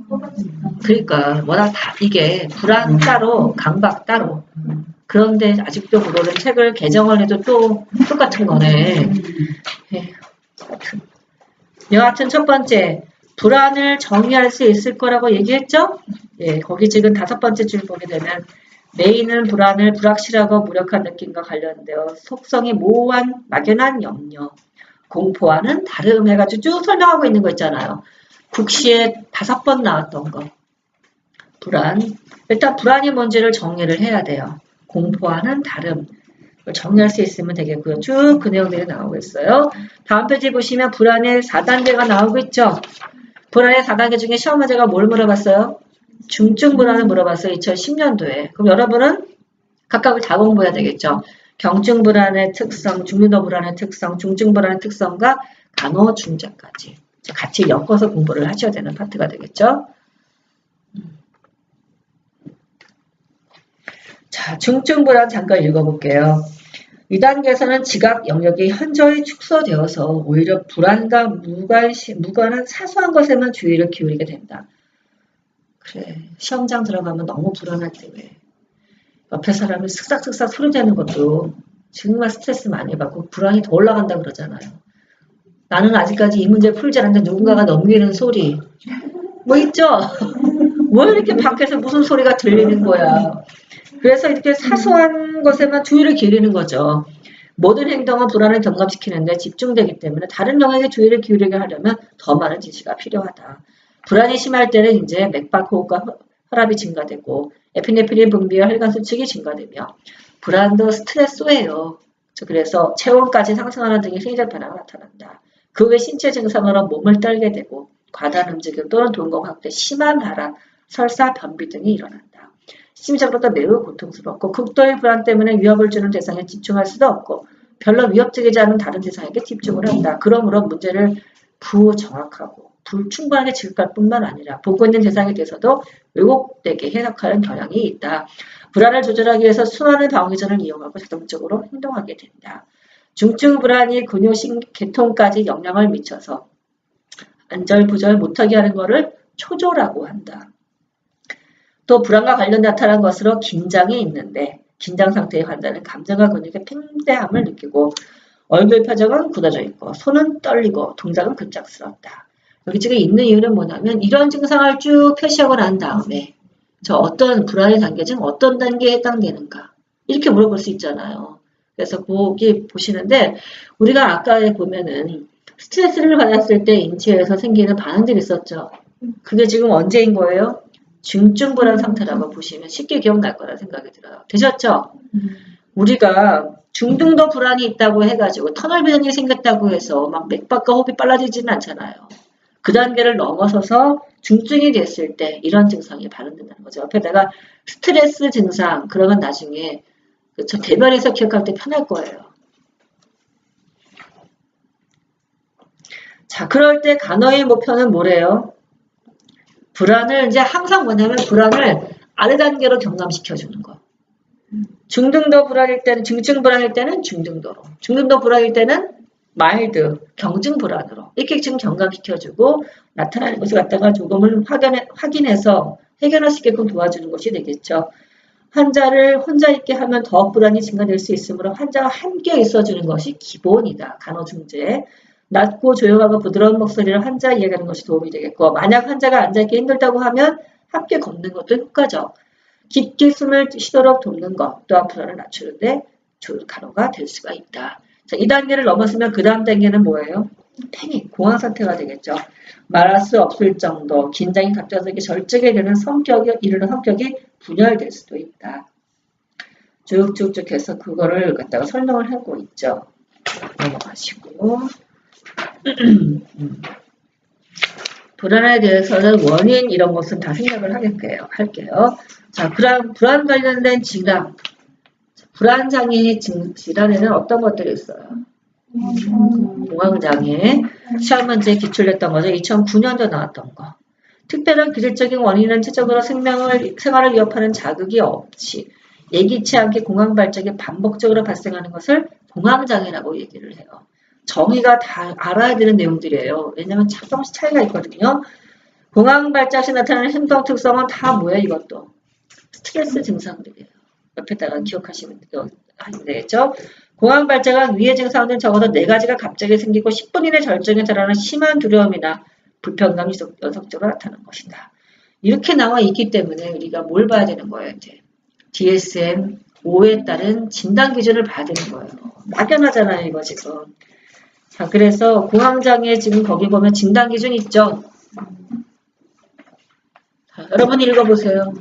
그러니까 워낙 다 이게 불안 따로, 강박 따로. 그런데 아직도 그거를 책을 개정을 해도 또 똑같은 거네. 예. 여하튼 첫 번째, 불안을 정의할 수 있을 거라고 얘기했죠? 예, 거기 지금 5번째 줄 보게 되면 메인은 불안을 불확실하고 무력한 느낌과 관련되어 속성이 모호한 막연한 염려, 공포와는 다름 해가지고 쭉 설명하고 있는 거 있잖아요. 국시에 5번 나왔던 거. 불안. 일단 불안이 뭔지를 정리를 해야 돼요. 공포와는 다름. 정리할 수 있으면 되겠고요. 쭉 그 내용들이 나오고 있어요. 다음 페이지 보시면 불안의 4단계가 나오고 있죠. 불안의 4단계 중에 시험 문제가 뭘 물어봤어요? 중증 불안을 물어봤어요. 2010년도에. 그럼 여러분은 각각을 다 공부해야 되겠죠. 경증 불안의 특성, 중증도 불안의 특성, 중증 불안의 특성과 간호중자까지 같이 엮어서 공부를 하셔야 되는 파트가 되겠죠. 자, 중증 불안 잠깐 읽어볼게요. 이 단계에서는 지각 영역이 현저히 축소되어서 오히려 불안과 무관한 사소한 것에만 주의를 기울이게 된다. 그래, 시험장 들어가면 너무 불안할 때 왜 옆에 사람이 슥싹슥싹 소리 내는 것도 정말 스트레스 많이 받고 불안이 더 올라간다 그러잖아요. 나는 아직까지 이 문제 풀지 않았는데 누군가가 넘기는 소리 뭐 있죠? 왜 이렇게 밖에서 무슨 소리가 들리는 거야. 그래서 이렇게 사소한 것에만 주의를 기울이는 거죠. 모든 행동은 불안을 경감시키는데 집중되기 때문에 다른 영역에 주의를 기울이게 하려면 더 많은 지시가 필요하다. 불안이 심할 때는 이제 맥박 호흡과 혈압이 증가되고 에피네프린 분비와 혈관 수축이 증가되며 불안도 스트레스예요. 그래서 체온까지 상승하는 등의 생리적 변화가 나타난다. 그 외 신체 증상으로 몸을 떨게 되고 과다한 움직임 또는 동공 확대, 심한 발화, 설사, 변비 등이 일어난다. 심리적으로도 매우 고통스럽고 극도의 불안 때문에 위협을 주는 대상에 집중할 수도 없고 별로 위협적이지 않은 다른 대상에게 집중을 한다. 그러므로 문제를 부정확하고 불충분하게 지급할 뿐만 아니라 보고 있는 대상에 대해서도 왜곡되게 해석하는 경향이 있다. 불안을 조절하기 위해서 수많은 방어기전을 이용하고 자동적으로 행동하게 된다. 중증 불안이 근육신 계통까지 영향을 미쳐서 안절부절 못하게 하는 것을 초조라고 한다. 또 불안과 관련 나타난 것으로 긴장이 있는데 긴장 상태의 환자는 감정과 근육의 팽대함을 느끼고 얼굴 표정은 굳어져 있고 손은 떨리고 동작은 급작스럽다. 여기 지금 있는 이유는 뭐냐면 이런 증상을 쭉 표시하고 난 다음에 저 어떤 불안의 단계 중 어떤 단계에 해당되는가 이렇게 물어볼 수 있잖아요. 그래서 거기 보시는데 우리가 아까 보면은 스트레스를 받았을 때 인체에서 생기는 반응들이 있었죠. 그게 지금 언제인 거예요? 중증 불안 상태라고 보시면 쉽게 기억날 거라 생각이 들어요. 되셨죠? 우리가 중등도 불안이 있다고 해가지고 터널 비전이 생겼다고 해서 막 맥박과 호흡이 빨라지지는 않잖아요. 그 단계를 넘어서서 중증이 됐을 때 이런 증상이 발현된다는 거죠. 옆에다가 스트레스 증상 그러면 나중에 저 대변에서 기억할 때 편할 거예요. 자, 그럴 때 간호의 목표는 뭐래요? 불안을 이제 항상 뭐냐면 불안을 아래 단계로 경감시켜주는 거. 중등도 불안일 때는 중증 불안일 때는 중등도로, 중등도 불안일 때는 마일드, 경증 불안으로 이렇게 지금 경감시켜주고 나타나는 것을 갖다가 조금을 확인해서 해결할 수 있게끔 도와주는 것이 되겠죠. 환자를 혼자 있게 하면 더욱 불안이 증가될 수 있으므로 환자와 함께 있어주는 것이 기본이다. 간호중재. 낮고 조용하고 부드러운 목소리로 환자 이야기하는 것이 도움이 되겠고, 만약 환자가 앉아있기 힘들다고 하면 함께 걷는 것도 효과적. 깊게 숨을 쉬도록 돕는 것 또한 불안을 낮추는데 좋은 간호가 될 수가 있다. 자, 2단계를 넘었으면 그 다음 단계는 뭐예요? 패닉, 공황 상태가 되겠죠. 말할 수 없을 정도, 긴장이 각져서 절정에 이르는 성격이 분열될 수도 있다. 쭉쭉쭉 해서 그거를 갖다가 설명을 하고 있죠. 넘어가시고. 불안에 대해서는 원인 이런 것은 다 생각을 할게요. 자, 불안 관련된 질환. 불안장애 질환에는 어떤 것들이 있어요? 공황장애. 시험 문제에 기출했던 거죠. 2009년도 나왔던 거. 특별한 기질적인 원인은 체적으로 생활을 위협하는 자극이 없이 예기치 않게 공황 발작이 반복적으로 발생하는 것을 공황장애라고 얘기를 해요. 정의가 다 알아야 되는 내용들이에요. 왜냐하면 조금씩 차이가 있거든요. 공황 발작 시 나타나는 행동 특성은 다 뭐예요? 이것도 스트레스 증상들이에요. 옆에다가 기억하시면 되겠죠. 공황 발작은 위의 증상들은 적어도 4가지가 갑자기 생기고 10분 이내 절정에 달하는 심한 두려움이나 불편감이 연속적으로 나타나는 것이다. 이렇게 나와 있기 때문에 우리가 뭘 봐야 되는 거예요? 이제 DSM-5에 따른 진단 기준을 봐야 되는 거예요. 막연하잖아요, 이거 지금. 자, 그래서 공황장애 지금 거기 보면 진단 기준 있죠? 자, 여러분 읽어보세요.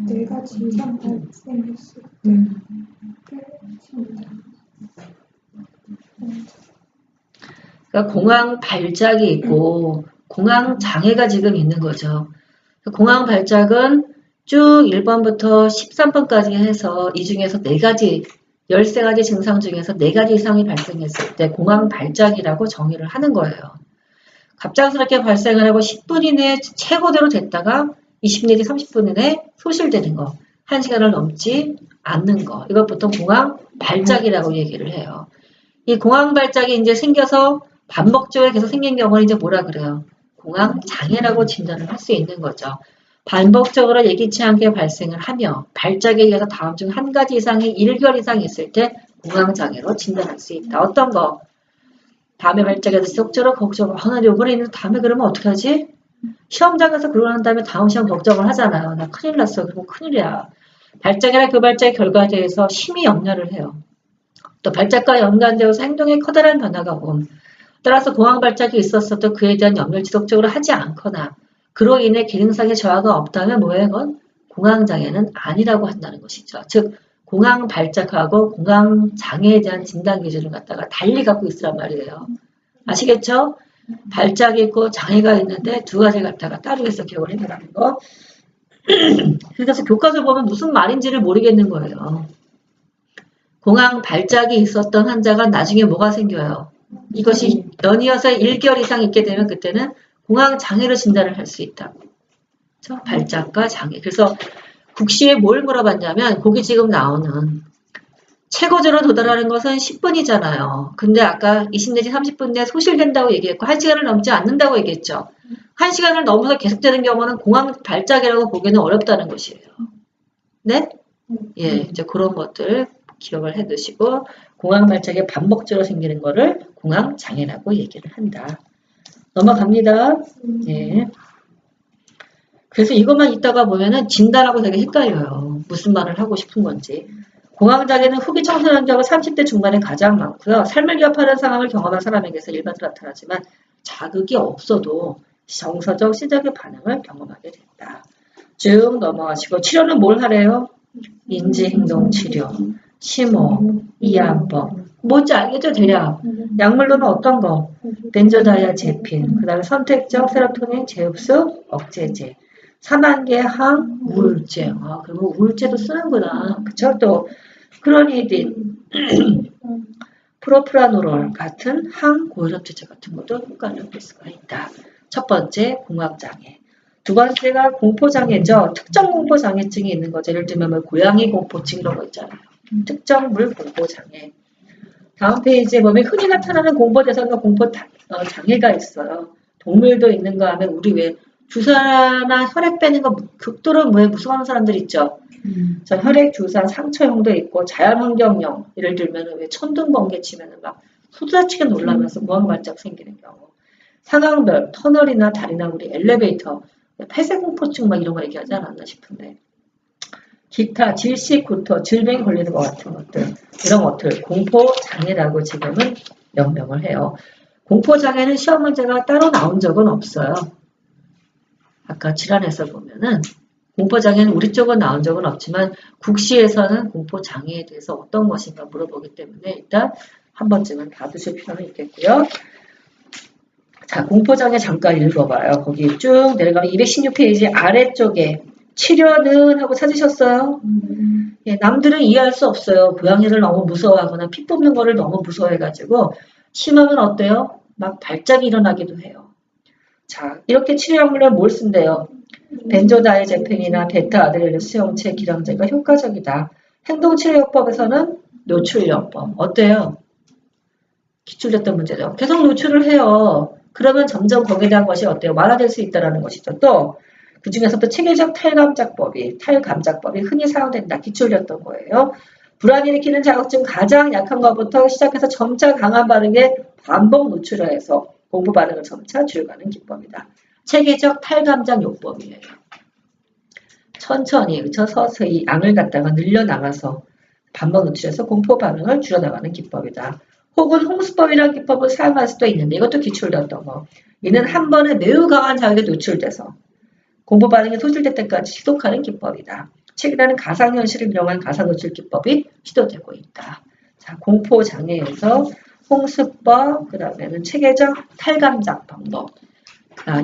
내가 진상 발생했을 그러니까 공황 발작이 있고 공황 장애가 지금 있는 거죠. 공황 발작은 쭉 1번부터 13번까지 해서 이 중에서 4가지 13가지 증상 중에서 4가지 이상이 발생했을 때 공황 발작이라고 정의를 하는 거예요. 갑작스럽게 발생을 하고 10분 이내에 최고대로 됐다가 20분 내지 30분 이내에 소실되는 거, 1시간을 넘지 않는 거, 이걸 보통 공황 발작이라고 얘기를 해요. 이 공황 발작이 이제 생겨서 반복적으로 계속 생긴 경우는 이제 뭐라 그래요? 공황 장애라고 진단을 할 수 있는 거죠. 반복적으로 예기치 않게 발생을 하며 발작에 의해서 다음 중 한 가지 이상이 1개월 이상 있을 때 공황 장애로 진단할 수 있다. 어떤 거? 다음에 발작해서 지속적으로 걱정, 나 요번에 있는데 다음에 그러면 어떡하지? 시험장에서 그러고 난 다음에 다음 시험 걱정을 하잖아요. 나 큰일 났어. 그럼 큰일이야. 발작이나 그 발작의 결과에 대해서 심히 염려를 해요. 또 발작과 연관되어서 행동에 커다란 변화가 옴. 따라서 공황 발작이 있었어도 그에 대한 염려를 지속적으로 하지 않거나 그로 인해 기능상의 저하가 없다면 뭐예요? 그건 공황장애는 아니라고 한다는 것이죠. 즉 공황 발작하고 공황 장애에 대한 진단 기준을 갖다가 달리 갖고 있으란 말이에요. 아시겠죠? 발작이 있고 장애가 있는데 두 가지 갖다가 따로 해서 기억을 해보라는 거. 그래서 교과서 보면 무슨 말인지를 모르겠는 거예요. 공황 발작이 있었던 환자가 나중에 뭐가 생겨요? 이것이 연이어서 1개월 이상 있게 되면 그때는 공황 장애로 진단을 할 수 있다고. 그렇죠? 발작과 장애. 그래서 국시에 뭘 물어봤냐면 거기 지금 나오는 최고조로 도달하는 것은 10분이잖아요. 근데 아까 20 내지 30분 내에 소실된다고 얘기했고 1시간을 넘지 않는다고 얘기했죠. 1시간을 넘어서 계속되는 경우는 공황 발작이라고 보기는 어렵다는 것이에요. 네? 예, 이제 그런 것들 기억을 해두시고 공황 발작이 반복적으로 생기는 거를 공황 장애라고 얘기를 한다. 넘어갑니다. 예. 그래서 이것만 있다가 보면은 진단하고 되게 헷갈려요. 무슨 말을 하고 싶은 건지. 공황장애는 후기 청소년기하고 30대 중반에 가장 많고요. 삶을 위협하는 상황을 경험한 사람에게서 일반적으로 나타나지만 자극이 없어도 정서적, 시적의 반응을 경험하게 된다. 쭉 넘어가시고 치료는 뭘 하래요? 인지행동치료, 심호, 이해안법, 뭔지 알겠죠, 대략? 약물로는 어떤 거? 벤조다이아제핀, 그 다음에 선택적 세로토닌 재흡수 억제제, 3단계 항우울제. 아, 그리고 우울제도 쓰는구나. 그쵸? 또 크로니딘, 프로프라노롤 같은 항고혈압제제 같은 것도 효과를 볼 수가 있다. 첫 번째, 공황장애. 두 번째가 공포장애죠. 특정 공포장애증이 있는 거죠. 예를 들면 뭐 고양이 공포증 이런 거 있잖아요. 특정물 공포장애. 다음 페이지에 보면 흔히 나타나는 공포대상과 공포장애가 있어요. 동물도 있는가 하면 우리 왜 주사나 혈액 빼는 거 극도로 무서워하는 사람들 있죠. 자, 혈액 주사 상처용도 있고 자연환경용 예를 들면 왜 천둥 번개 치면은 막 소리치게 놀라면서 무한발작 생기는 경우. 상황별 터널이나 다리나 우리 엘리베이터 폐쇄공포증 막 이런 거 얘기하지 않았나 싶은데 기타 질식구토 질병이 걸리는 것 같은 것들 이런 것들 공포장애라고 지금은 명명을 해요. 공포장애는 시험 문제가 따로 나온 적은 없어요. 아까 질환에서 보면은 공포장애는 우리 쪽은 나온 적은 없지만 국시에서는 공포장애에 대해서 어떤 것인가 물어보기 때문에 일단 한 번쯤은 봐두실 필요는 있겠고요. 자, 공포장애 잠깐 읽어봐요. 거기 쭉 내려가면 216페이지 아래쪽에 치료는 하고 찾으셨어요? 예, 남들은 이해할 수 없어요. 고양이를 너무 무서워하거나 피 뽑는 거를 너무 무서워해가지고 심하면 어때요? 막 발작이 일어나기도 해요. 자, 이렇게 치료약물로 뭘 쓴대요? 벤조다이아제핀이나 베타아드레날 수용체 기량제가 효과적이다. 행동치료요법에서는 노출요법. 어때요? 기출됐던 문제죠. 계속 노출을 해요. 그러면 점점 거기에 대한 것이 어때요? 완화될 수 있다는 것이죠. 또 그중에서 또 체계적 탈감작법이 흔히 사용된다. 기출됐던 거예요. 불안 일으키는 자극증 가장 약한 것부터 시작해서 점차 강한 반응에 반복 노출을 해서 공포 반응을 점차 줄여가는 기법이다. 체계적 탈감작 요법이에요. 천천히 서서히 양을 갖다가 늘려나가서 반복 노출해서 공포 반응을 줄여나가는 기법이다. 혹은 홍수법이라는 기법을 사용할 수도 있는데 이것도 기출되었던 거. 이는 한 번에 매우 강한 자극에 노출돼서 공포 반응이 소실될 때까지 지속하는 기법이다. 최근에는 가상현실을 이용한 가상노출 기법이 시도되고 있다. 자, 공포장애에서 홍수법, 그 다음에는 체계적 탈감작 방법.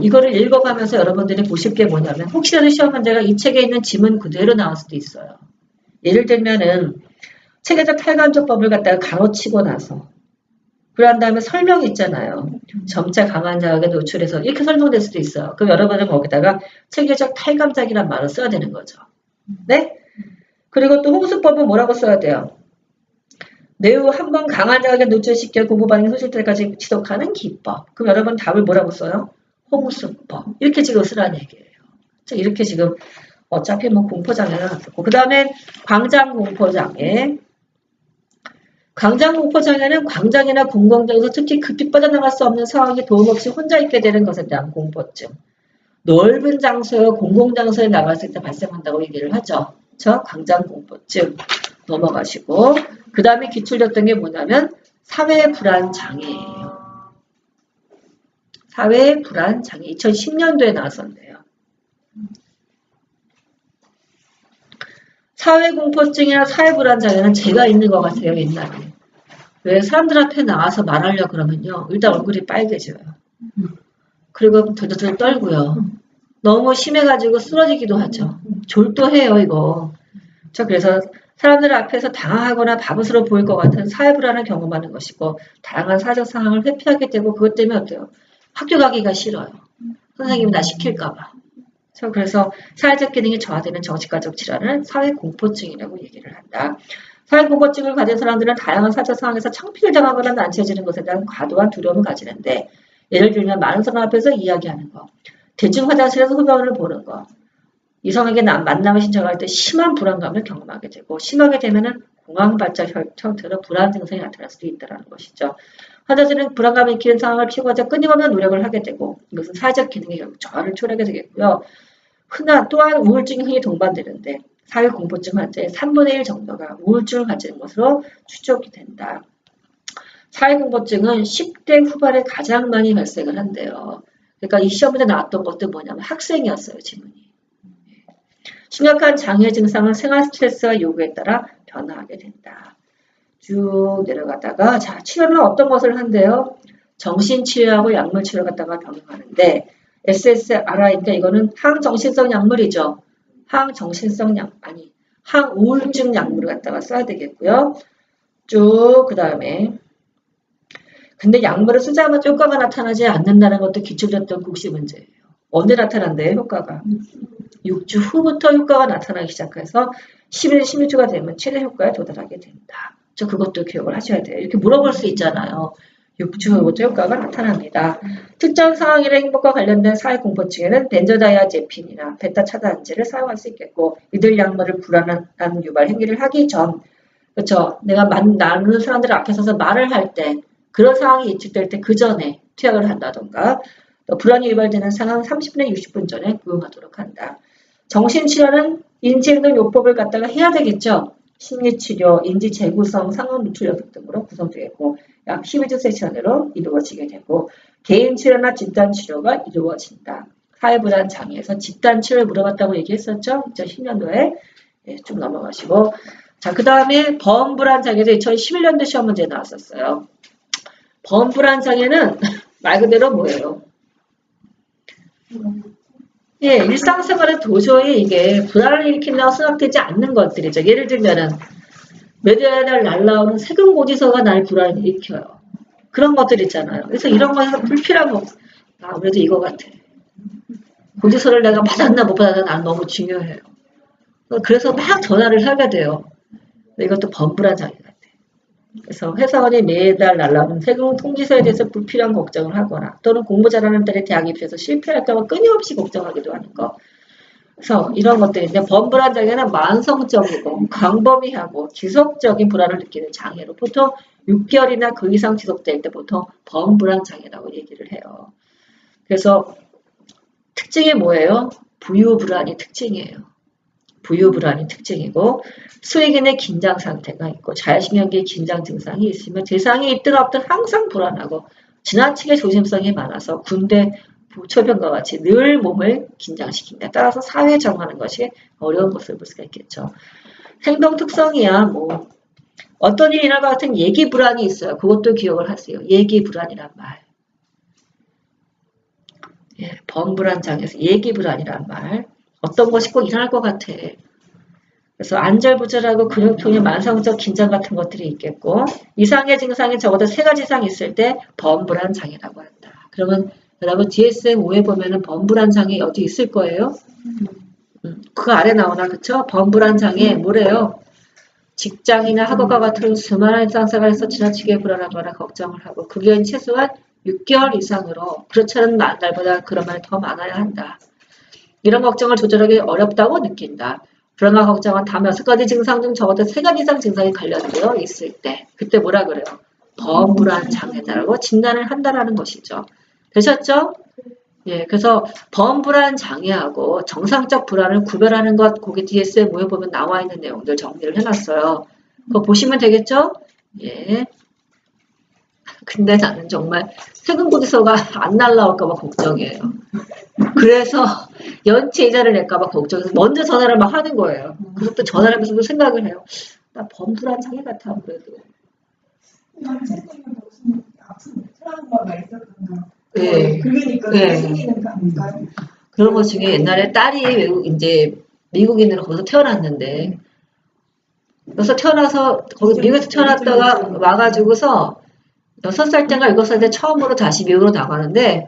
이거를 읽어가면서 여러분들이 보실 게 뭐냐면 혹시라도 시험 문제가 이 책에 있는 지문 그대로 나올 수도 있어요. 예를 들면은 체계적 탈감작법을 갖다가 가로치고 나서 그런 다음에 설명이 있잖아요. 점차 강한 자극에 노출해서 이렇게 설명될 수도 있어요. 그럼 여러분은 거기다가 체계적 탈감작이란 말을 써야 되는 거죠. 네? 그리고 또 홍수법은 뭐라고 써야 돼요? 매우 한 번 강한 자극에 노출시켜 공포 반응이 소실 때까지 지속하는 기법. 그럼 여러분 답을 뭐라고 써요? 홍수법. 이렇게 지금 쓰라는 얘기예요. 이렇게 지금 어차피 뭐 공포장애는 나왔고 그 다음에 광장공포장애. 광장공포장애는 광장이나 공공장에서 특히 급히 빠져나갈 수 없는 상황이 도움없이 혼자 있게 되는 것에 대한 공포증. 넓은 장소에 공공장소에 나갔을 때 발생한다고 얘기를 하죠. 저 광장공포증 넘어가시고 그 다음에 기출됐던 게 뭐냐면 사회불안장애예요. 사회불안장애 2010년도에 나왔었네요. 사회공포증이나 사회불안장애는 제가 있는 것 같아요. 옛날에. 왜 사람들한테 나와서 말하려고 그러면요. 일단 얼굴이 빨개져요. 그리고 들들 떨고요. 너무 심해가지고 쓰러지기도 하죠. 졸도해요 이거. 그래서 사람들 앞에서 당황하거나 바보스러워 보일 것 같은 사회불안을 경험하는 것이고 다양한 사회적 상황을 회피하게 되고 그것 때문에 어때요? 학교 가기가 싫어요. 선생님이 나 시킬까 봐. 그래서 사회적 기능이 저하되는 정신과적 질환을 사회공포증이라고 얘기를 한다. 사회공포증을 가진 사람들은 다양한 사회적 상황에서 창피를 당하거나 난처해지는 것에 대한 과도한 두려움을 가지는데 예를 들면 많은 사람 앞에서 이야기하는 거, 대중 화장실에서 흡연을 보는 거, 이성에게 만남을 신청할 때 심한 불안감을 경험하게 되고 심하게 되면은 공황 발작 형태로 불안 증상이 나타날 수도 있다는 것이죠. 환자들은 불안감을 일으키는 상황을 피하고자 끊임없는 노력을 하게 되고 이것은 사회적 기능의 저하를 초래하게 되겠고요. 또한 우울증이 흔히 동반되는데 사회공포증 환자의 3분의 1 정도가 우울증을 가지는 것으로 추적이 된다. 사회공포증은 10대 후반에 가장 많이 발생을 한대요. 그러니까 이 시험에 나왔던 것도 뭐냐면 학생이었어요. 지문이. 심각한 장애 증상은 생활 스트레스와 요구에 따라 변화하게 된다. 쭉 내려가다가 자 치료는 어떤 것을 한대요? 정신치료하고 약물치료 갖다가 병행하는데 SSRI니까 이거는 항정신성 약물이죠. 항정신성 약 아니 항우울증 약물을 갖다가 써야 되겠고요. 쭉 그 다음에 근데 약물을 쓰자마자 효과가 나타나지 않는다는 것도 기출됐던 국시 문제예요. 언제 나타난대요 효과가? 6주 후부터 효과가 나타나기 시작해서 11, 16주가 되면 최대 효과에 도달하게 된다. 저 그것도 기억을 하셔야 돼요. 이렇게 물어볼 수 있잖아요. 6주 후부터 효과가 나타납니다. 특정 상황이나 행복과 관련된 사회공포증에는 벤조다이아제핀이나 베타 차단제를 사용할 수 있겠고 이들 약물을 불안한 유발 행위를 하기 전 그렇죠. 내가 나누는 사람들 앞에 서서 말을 할 때 그런 상황이 예측될 때 그 전에 투약을 한다던가 또 불안이 유발되는 상황 30분에 60분 전에 구응하도록 한다. 정신치료는 인지행동요법을 갖다가 해야 되겠죠. 심리치료, 인지재구성, 상황노출연습 등으로 구성되고 약 12주 세션으로 이루어지게 되고 개인치료나 집단치료가 이루어진다. 사회불안 장애에서 집단치료를 물어봤다고 얘기했었죠. 2010년도에 쭉 넘어가시고 자, 그 다음에 범불안 장애도 2011년도 시험 문제 나왔었어요. 범불안 장애는 말 그대로 뭐예요? 예, 일상생활에 도저히 이게 불안을 일으킨다고 생각되지 않는 것들이죠. 예를 들면은 매달 날라오는 세금 고지서가 날 불안을 일으켜요. 그런 것들 있잖아요. 그래서 이런 거에서 불필요한 거 아무래도 이거 같아. 고지서를 내가 받았나 못 받았나 난 너무 중요해요. 그래서 막 전화를 하게 돼요. 이것도 범불안 장애 같아. 그래서 회사원이 매달 날라오는 세금 통지서에 대해서 불필요한 걱정을 하거나 또는 공부 잘하는 딸이 대학 입시에서 실패할까 봐 끊임없이 걱정하기도 하는 거. 그래서 이런 것들인데 범불안 장애는 만성적이고 광범위하고 지속적인 불안을 느끼는 장애로 보통 6개월이나 그 이상 지속될 때 보통 범불안 장애라고 얘기를 해요. 그래서 특징이 뭐예요? 부유불안이 특징이에요. 부유불안이 특징이고 수익인의 긴장 상태가 있고 자율신경계의 긴장 증상이 있으면 대상이 있든 없든 항상 불안하고 지나치게 조심성이 많아서 군대 보초병과 같이 늘 몸을 긴장시킨다. 따라서 사회에 적응하는 것이 어려운 것을 볼 수가 있겠죠. 행동 특성이야 뭐 어떤 일이나 같은 예기 불안이 있어요. 그것도 기억을 하세요. 예기 불안이란 말. 예, 범불안 장애에서 예기 불안이란 말. 어떤 것이 꼭 일어날 것 같아. 그래서 안절부절하고 근육통의 만성적 긴장 같은 것들이 있겠고 이상의 증상이 적어도 3가지 이상 있을 때 범불안 장애라고 한다. 그러면 여러분 DSM-5에 보면은 범불안 장애 어디 있을 거예요? 그 아래 나오나 그쵸? 범불안 장애 뭐래요? 직장이나 학업과 같은 수많은 일상생활에서 지나치게 불안하거나 걱정을 하고 그 기간이 최소한 6개월 이상으로 그렇지 않은 날보다 그런 말이 더 많아야 한다. 이런 걱정을 조절하기 어렵다고 느낀다. 불안과 걱정은 다음 6가지 증상 중 적어도 3가지 이상 증상이 관련되어 있을 때 그때 뭐라 그래요? 범불안 장애다라고 진단을 한다라는 것이죠. 되셨죠? 예, 그래서 범불안 장애하고 정상적 불안을 구별하는 것 거기 DSM-5에 보면 나와 있는 내용들 정리를 해놨어요. 그거 보시면 되겠죠? 예. 근데 나는 정말 세금 고지서가 안 날라올까 봐 걱정이에요. 그래서 연체 이자를 낼까 봐 걱정해서 먼저 전화를 막 하는 거예요. 그래서 또 전화를 하면서도 생각을 해요. 나 범불안 장애 같아 그래도. 연체되면 무슨 아픈 트라우마가 있었던가. 네. 그러니까 네. 생기는 거 아닐까요? 그런 것 중에 옛날에 딸이 미국인으로 거기서 태어났는데 여기서 태어나서 거기 미국에서 태어났다가 와가지고서 6살 때인가 7살 때 처음으로 다시 미국으로 나가는데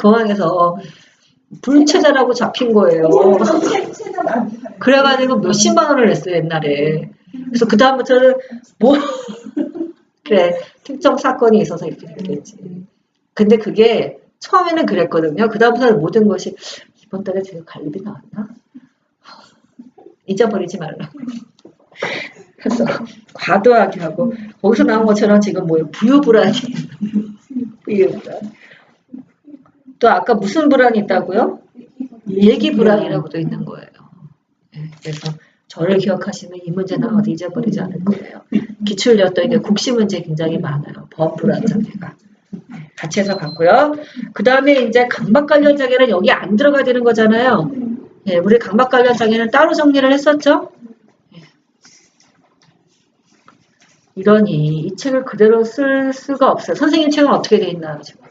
공항에서 불체자라고 잡힌 거예요. 그래가지고 몇십만 원을 냈어요 옛날에. 그래서 그 다음부터는 뭐 그래 특정 사건이 있어서 이렇게 됐겠지. 근데 그게 처음에는 그랬거든요. 그 다음부터는 모든 것이 이번 달에 제가 갈비비 나왔나? 잊어버리지 말라고. 그래서 과도하게 하고 거기서 나온 것처럼 지금 뭐예요? 부유불안이 부유불안. 또 아까 무슨 불안이 있다고요? 예기불안이라고도 있는 거예요. 네, 그래서 저를 기억하시면 이 문제는 어디 잊어버리지 않을 거예요. 기출력 또 이게 국시 문제 굉장히 많아요. 범불안 장애가. 같이 해서 갔고요. 그 다음에 이제 강박 관련 장애는 여기 안 들어가야 되는 거잖아요. 네, 우리 강박 관련 장애는 따로 정리를 했었죠. 이러니 이 책을 그대로 쓸 수가 없어요. 선생님 책은 어떻게 돼 있나요? 지금?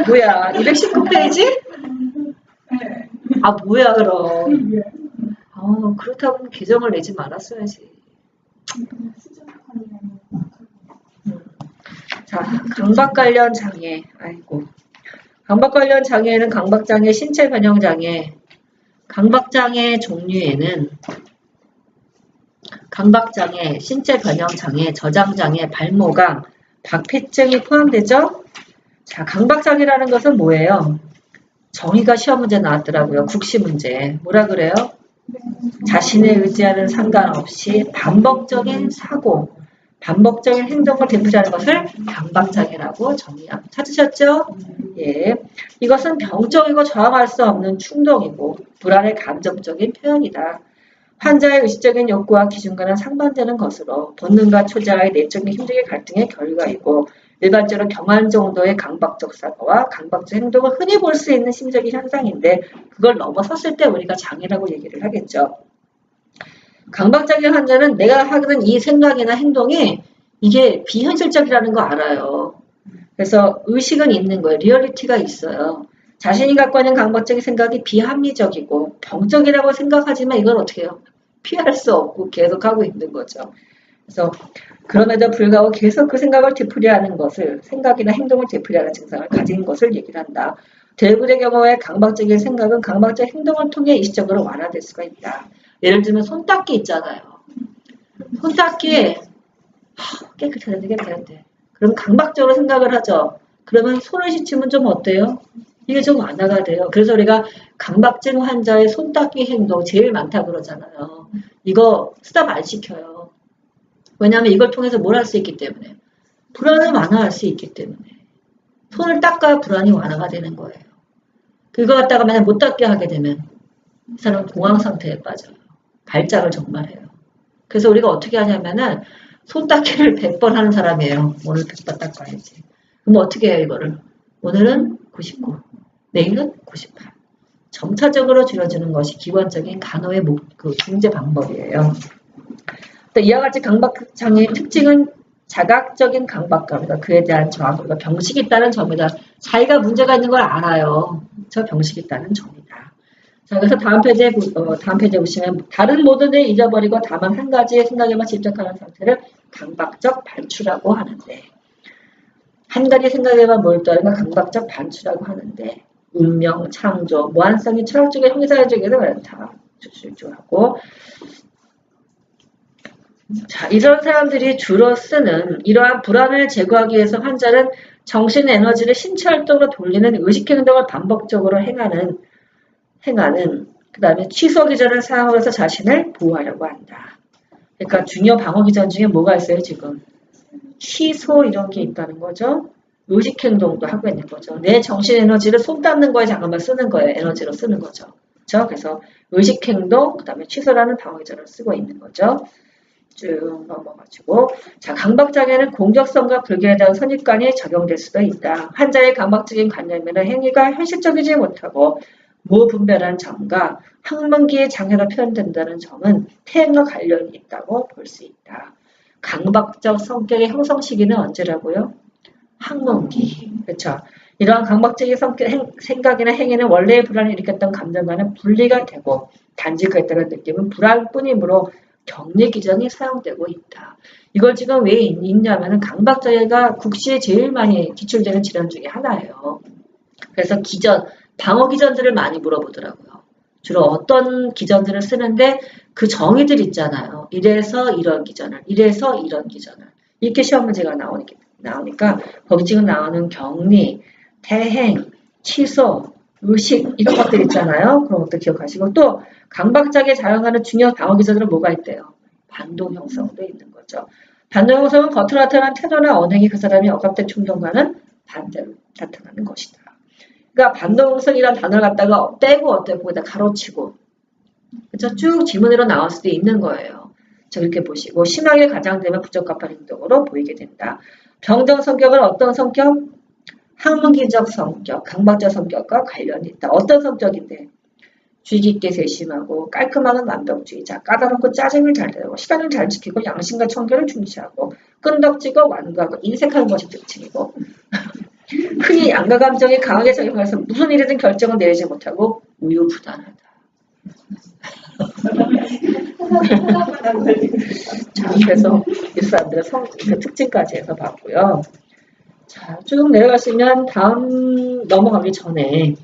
뭐야, 219페이지? 아, 뭐야, 그럼. 그렇다고 개정을 내지 말았어야지. 자, 강박 관련 장애. 아이고. 강박 관련 장애에는 강박장애, 신체 변형 장애. 강박장애 종류에는 강박장애, 신체 변형 장애, 저장 장애, 발모강, 박피증이 포함되죠? 자, 강박장애라는 것은 뭐예요? 정의가 시험 문제 나왔더라고요. 국시 문제. 뭐라 그래요? 자신의 의지와는 상관없이 반복적인 사고, 반복적인 행동을 되풀이하는 것을 강박장애라고 정의합니다. 찾으셨죠? 예. 이것은 병적이고 저항할 수 없는 충동이고 불안의 감정적인 표현이다. 환자의 의식적인 욕구와 기준과는 상반되는 것으로 본능과 초자의 내적인 힘들게 갈등의 결과이고 일반적으로 경한 정도의 강박적 사고와 강박적 행동을 흔히 볼 수 있는 심적인 현상인데 그걸 넘어섰을 때 우리가 장애라고 얘기를 하겠죠. 강박장애 환자는 내가 하는 이 생각이나 행동이 이게 비현실적이라는 거 알아요. 그래서 의식은 있는 거예요. 리얼리티가 있어요. 자신이 갖고 있는 강박적인 생각이 비합리적이고 병적이라고 생각하지만 이걸 어떻게 해요? 피할 수 없고 계속 하고 있는 거죠. 그래서 그럼에도 불구하고 계속 그 생각을 되풀이하는 것을 생각이나 행동을 되풀이하는 증상을 가진 것을 얘기를 한다. 대부분의 경우에 강박적인 생각은 강박적 행동을 통해 일시적으로 완화될 수가 있다. 예를 들면 손닦기 있잖아요. 손닦기 깨끗해야 돼. 그럼 강박적으로 생각을 하죠. 그러면 손을 씻으면 좀 어때요? 이게 좀 완화가 돼요. 그래서 우리가 강박증 환자의 손닦기 행동 제일 많다 그러잖아요. 이거 스탑 안 시켜요. 왜냐하면 이걸 통해서 뭘 할 수 있기 때문에 불안을 완화할 수 있기 때문에 손을 닦아야 불안이 완화가 되는 거예요. 그거 갖다가 만약 못 닦게 하게 되면 이 사람은 공황 상태에 빠져요. 발작을 정말 해요. 그래서 우리가 어떻게 하냐면은 손 닦기를 100번 하는 사람이에요. 오늘 100번 닦아야지. 그럼 어떻게 해요 이거를? 오늘은 99, 내일은 98. 점차적으로 줄여주는 것이 기본적인 간호의 중재 방법이에요. 이와 같이 강박장애의 특징은 자각적인 강박감이다. 그에 대한 저항, 그러니까 병식이 있다는 점이다. 자기가 문제가 있는 걸 알아요. 저 병식이 있다는 점이다. 자, 그래서 다음 페이지에 보시면 다른 모든 일 잊어버리고 다만 한 가지의 생각에만 집착하는 상태를 강박적 반추라고 하는데 한 가지 생각에만 몰두하는 건 강박적 반추라고 하는데 운명, 창조, 무한성이 철학적인 형이사회적에서 다 주하고 자, 이런 사람들이 주로 쓰는 이러한 불안을 제거하기 위해서 환자는 정신 에너지를 신체 활동으로 돌리는 의식 행동을 반복적으로 행하는 그 다음에 취소 기전을 사용해서 자신을 보호하려고 한다. 그러니까 중요 방어 기전 중에 뭐가 있어요 지금? 취소 이런 게 있다는 거죠. 의식 행동도 하고 있는 거죠. 내 정신 에너지를 손 닦는 거에 잠깐만 쓰는 거예요. 에너지로 쓰는 거죠. 그렇죠? 그래서 의식 행동, 그 다음에 취소라는 방어 기전을 쓰고 있는 거죠. 쭉 넘어가지고 자 강박장애는 공적성과 불교에 대한 선입관이 적용될 수도 있다. 환자의 강박적인 관념에는 행위가 현실적이지 못하고 무분별한 점과 항문기의 장애로 표현된다는 점은 태행과 관련이 있다고 볼 수 있다. 강박적 성격의 형성 시기는 언제라고요? 항문기. 그렇죠. 이러한 강박적인 생각이나 행위는 원래의 불안을 일으켰던 감정과는 분리가 되고 단지 그에 따른 느낌은 불안뿐이므로 격리 기전이 사용되고 있다. 이걸 지금 왜 있냐면은 강박장애가 국시에 제일 많이 기출되는 질환 중에 하나예요. 그래서 기전, 방어 기전들을 많이 물어보더라고요. 주로 어떤 기전들을 쓰는데 그 정의들 있잖아요. 이래서 이런 기전을, 이래서 이런 기전을. 이렇게 시험 문제가 나오니까 거기 지금 나오는 격리, 대행, 취소, 의식 이런 것들 있잖아요. 그런 것도 기억하시고 또 강박장애 자영하는 중요 방어 기전들은 뭐가 있대요? 반동 형성도 있는 거죠. 반동 형성은 겉으로 나타난 태도나 언행이 그 사람이 억압된 충동과는 반대로 나타나는 것이다. 그러니까 반동 형성이라는 단어를 갖다가 빼고 어때요? 거기다 가로치고 그렇죠? 쭉 지문으로 나올 수도 있는 거예요. 자, 이렇게 보시고 심하게 가장되면 부적합한 행동으로 보이게 된다. 병정 성격은 어떤 성격? 학문기적 성격, 강박적 성격과 관련이 있다. 어떤 성격인데? 주의 깊게 세심하고 깔끔한 완벽주의자, 까다롭고 짜증을 잘 내고 시간을 잘 지키고 양심과 청결을 중시하고 끈덕지고 완고하고 인색하는 것이 특징이고 흔히 양가 감정이 강하게 작용해서 무슨 일이든 결정을 내리지 못하고 우유부단하다. 자, 그래서 이 사람들의 그 특징까지 해서 봤고요. 자, 쭉 내려가시면 다음 넘어가기 전에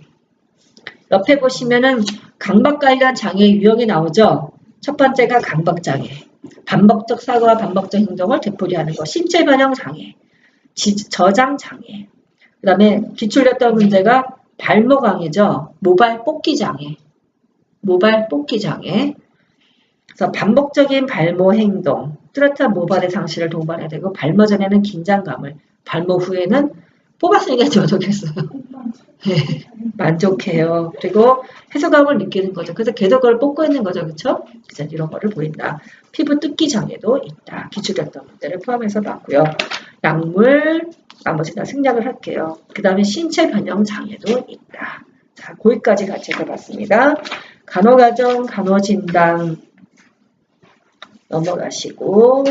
옆에 보시면은 강박관련 장애의 유형이 나오죠. 첫 번째가 강박장애, 반복적 사고와 반복적 행동을 되풀이하는 것, 신체 변형 장애, 저장 장애. 그 다음에 기출됐던 문제가 발모강이죠. 모발 뽑기 장애, 모발 뽑기 장애. 그래서 반복적인 발모 행동, 뚜렷한 모발의 상실을 동반해야 되고 발모 전에는 긴장감을, 발모 후에는 뽑았으니까 저속했어요. 네, 만족해요. 그리고 해소감을 느끼는 거죠. 그래서 계속 그걸 뽑고 있는 거죠. 그렇죠? 그래서 이런 거를 보인다. 피부 뜯기 장애도 있다. 기출됐던 문제를 포함해서 봤고요. 약물, 나머지 다 생략을 할게요. 그 다음에 신체 변형 장애도 있다. 자, 거기까지 같이 해봤습니다. 간호가정, 간호진단 넘어가시고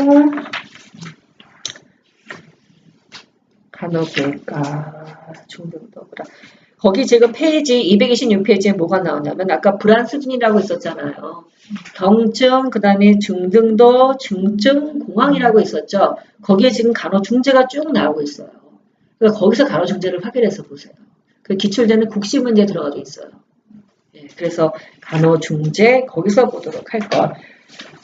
간호계획과 중등도구라. 거기 지금 페이지 226페이지에 뭐가 나오냐면 아까 불안 수준이라고 있었잖아요. 경증, 그 다음에 중등도, 중증, 공황이라고 있었죠. 거기에 지금 간호중재가 쭉 나오고 있어요. 그러니까 거기서 간호중재를 확인해서 보세요. 그 기출되는 국시 문제 들어가져 있어요. 예, 그래서 간호중재 거기서 보도록 할 것.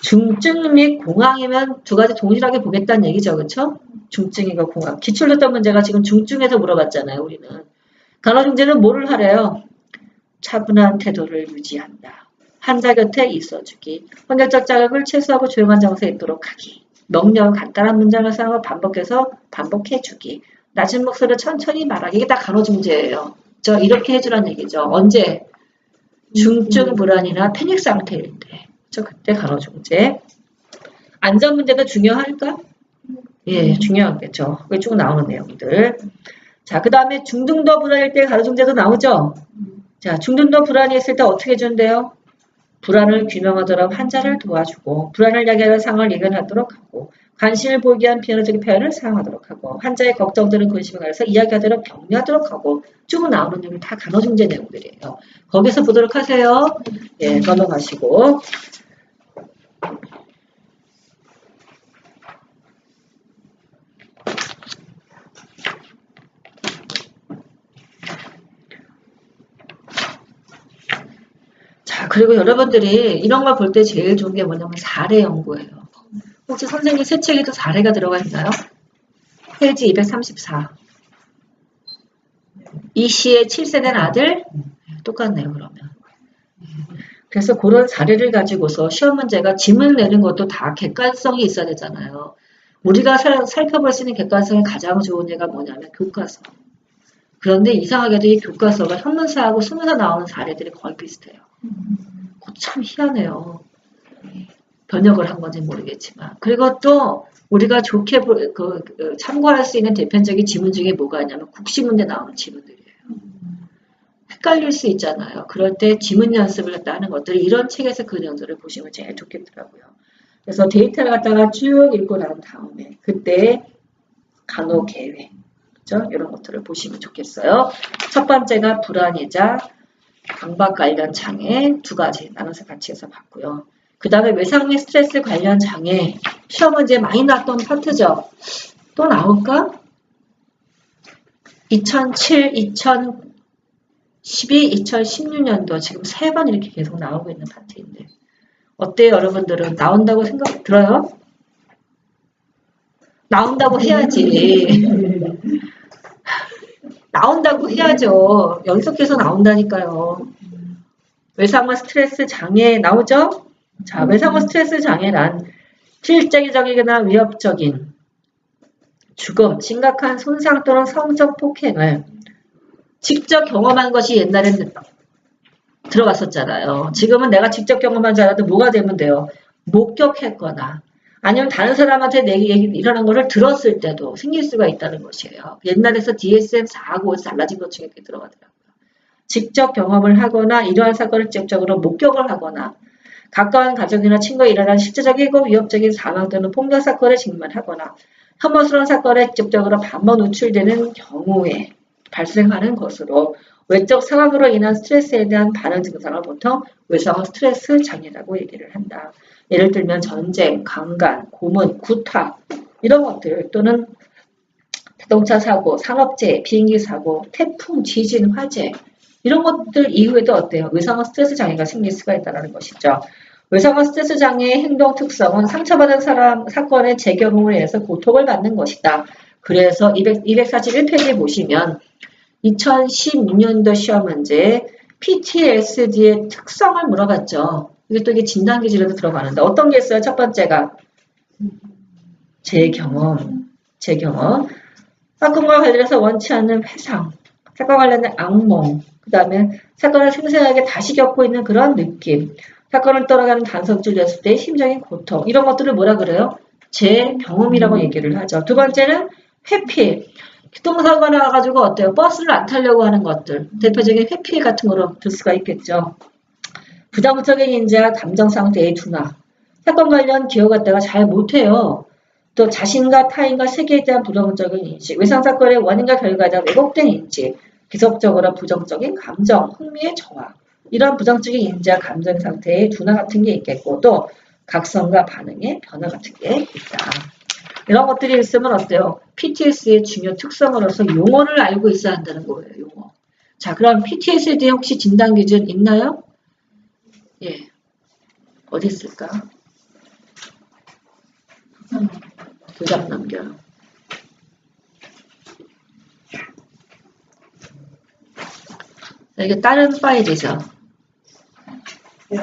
중증 및 공황이면 두 가지 동일하게 보겠다는 얘기죠. 그렇죠? 중증이고 공황. 기출됐던 문제가 지금 중증에서 물어봤잖아요. 우리는. 간호중재는 뭐를 하래요? 차분한 태도를 유지한다. 환자 곁에 있어주기. 환경적 자극을 최소화하고 조용한 장소에 있도록 하기. 명령, 간단한 문장을 사용하고 반복해주기. 낮은 목소리로 천천히 말하기. 이게 다 간호중재예요. 저 이렇게 해주라는 얘기죠. 언제? 중증 불안이나 패닉 상태일 때. 저 그때 간호중재. 안전 문제도 중요할까? 예, 중요하겠죠. 그게 쭉 나오는 내용들. 자, 그 다음에 중등도 불안일 때 간호중재도 나오죠? 자, 중등도 불안이 있을 때 어떻게 해준대요? 불안을 규명하도록 환자를 도와주고, 불안을 야기하는 상황을 예견하도록 하고, 관심을 보이게 한 비언어적인 표현을 사용하도록 하고, 환자의 걱정들은 근심에 관해서 이야기하도록 격려하도록 하고, 쭉 나오는 내용이 다 간호중재 내용들이에요. 거기서 보도록 하세요. 예, 넘어가시고. 자, 그리고 여러분들이 이런 걸 볼 때 제일 좋은 게 뭐냐면 사례 연구예요. 혹시 선생님 새 책에도 사례가 들어가 있나요? 페이지 234. 이 씨의 7세 된 아들? 똑같네요, 그러면. 그래서 그런 사례를 가지고서 시험 문제가 지문 내는 것도 다 객관성이 있어야 되잖아요. 우리가 살펴볼 수 있는 객관성이 가장 좋은 예가 뭐냐면 교과서. 그런데 이상하게도 이 교과서가 현문사하고 수문사 나오는 사례들이 거의 비슷해요. 참 희한해요. 번역을 한 건지 모르겠지만. 그리고 또 우리가 좋게 참고할 수 있는 대표적인 지문 중에 뭐가 있냐면 국시문제 나오는 지문들이에요. 헷갈릴 수 있잖아요. 그럴 때 지문 연습을 갖다 하는 것들이 이런 책에서 그 내용들을 보시면 제일 좋겠더라고요. 그래서 데이터를 갖다가 쭉 읽고 난 다음에 그때 간호 계획, 그죠? 이런 것들을 보시면 좋겠어요. 첫 번째가 불안이자 강박 관련 장애 두 가지 나눠서 같이 해서 봤고요. 그 다음에 외상 및 스트레스 관련 장애 시험 문제 많이 나왔던 파트죠. 또 나올까? 2007, 2012, 2016년도 지금 3번 이렇게 계속 나오고 있는 파트인데 어때요 여러분들은? 나온다고 생각 들어요? 나온다고 해야지. 나온다고 해야죠. 연속해서 나온다니까요. 외상후 스트레스 장애 나오죠? 자, 외상후 스트레스 장애란 필적이거나 위협적인 죽음, 심각한 손상 또는 성적 폭행을 직접 경험한 것이 옛날에는 들어갔었잖아요. 지금은 내가 직접 경험한 줄 알아도 뭐가 되면 돼요? 목격했거나 아니면 다른 사람한테 내 얘기 일어난 거를 들었을 때도 생길 수가 있다는 것이에요. 옛날에서 DSM-4하고 달라진 것 중에 들어가더라고요. 직접 경험을 하거나 이러한 사건을 직접적으로 목격을 하거나 가까운 가족이나 친구에 일어난 실제적이고 위협적인 사망 또는 폭력 사건에 직면하거나 혐오스러운 사건에 직접적으로 반복 노출되는 경우에 발생하는 것으로 외적 상황으로 인한 스트레스에 대한 반응 증상을 보통 외상 스트레스 장애라고 얘기를 한다. 예를 들면 전쟁, 강간, 고문, 구타 이런 것들 또는 자동차 사고, 산업재해, 비행기 사고, 태풍, 지진, 화재 이런 것들 이후에도 어때요? 외상후 스트레스 장애가 생길 수가 있다는 것이죠. 외상후 스트레스 장애의 행동 특성은 상처받은 사건의 재경험을 해서 고통을 받는 것이다. 그래서 241페이지 보시면 2016년도 시험 문제에 PTSD의 특성을 물어봤죠. 이게 또 이게 진단 기준에도 들어가는데 어떤 게 있어요? 첫 번째가 재경험. 사건과 관련해서 원치 않는 회상, 사건과 관련된 악몽, 그 다음에 사건을 생생하게 다시 겪고 있는 그런 느낌, 사건을 떠나가는 단서줄 냈을 때의 심적인 고통, 이런 것들을 뭐라 그래요? 재경험이라고 얘기를 하죠. 두 번째는 회피. 교통사고가 나와가지고 어때요? 버스를 안 타려고 하는 것들. 대표적인 회피 같은 거로 들 수가 있겠죠. 부정적인 인지와 감정 상태의 둔화. 사건 관련 기억 갖다가 잘 못해요. 또 자신과 타인과 세계에 대한 부정적인 인식, 외상사건의 원인과 결과에 대한 왜곡된 인지, 계속적으로 부정적인 감정, 흥미의 저하, 이런 부정적인 인지와 감정 상태의 둔화 같은 게 있겠고 또 각성과 반응의 변화 같은 게 있다. 이런 것들이 있으면 어때요? PTSD의 중요 특성으로서 용어를 알고 있어야 한다는 거예요. 용어. 자, 그럼 PTSD 혹시 진단 기준 있나요? 예. 어디 있을까? 2장 넘겨요. 이게 다른 파일이죠. 네.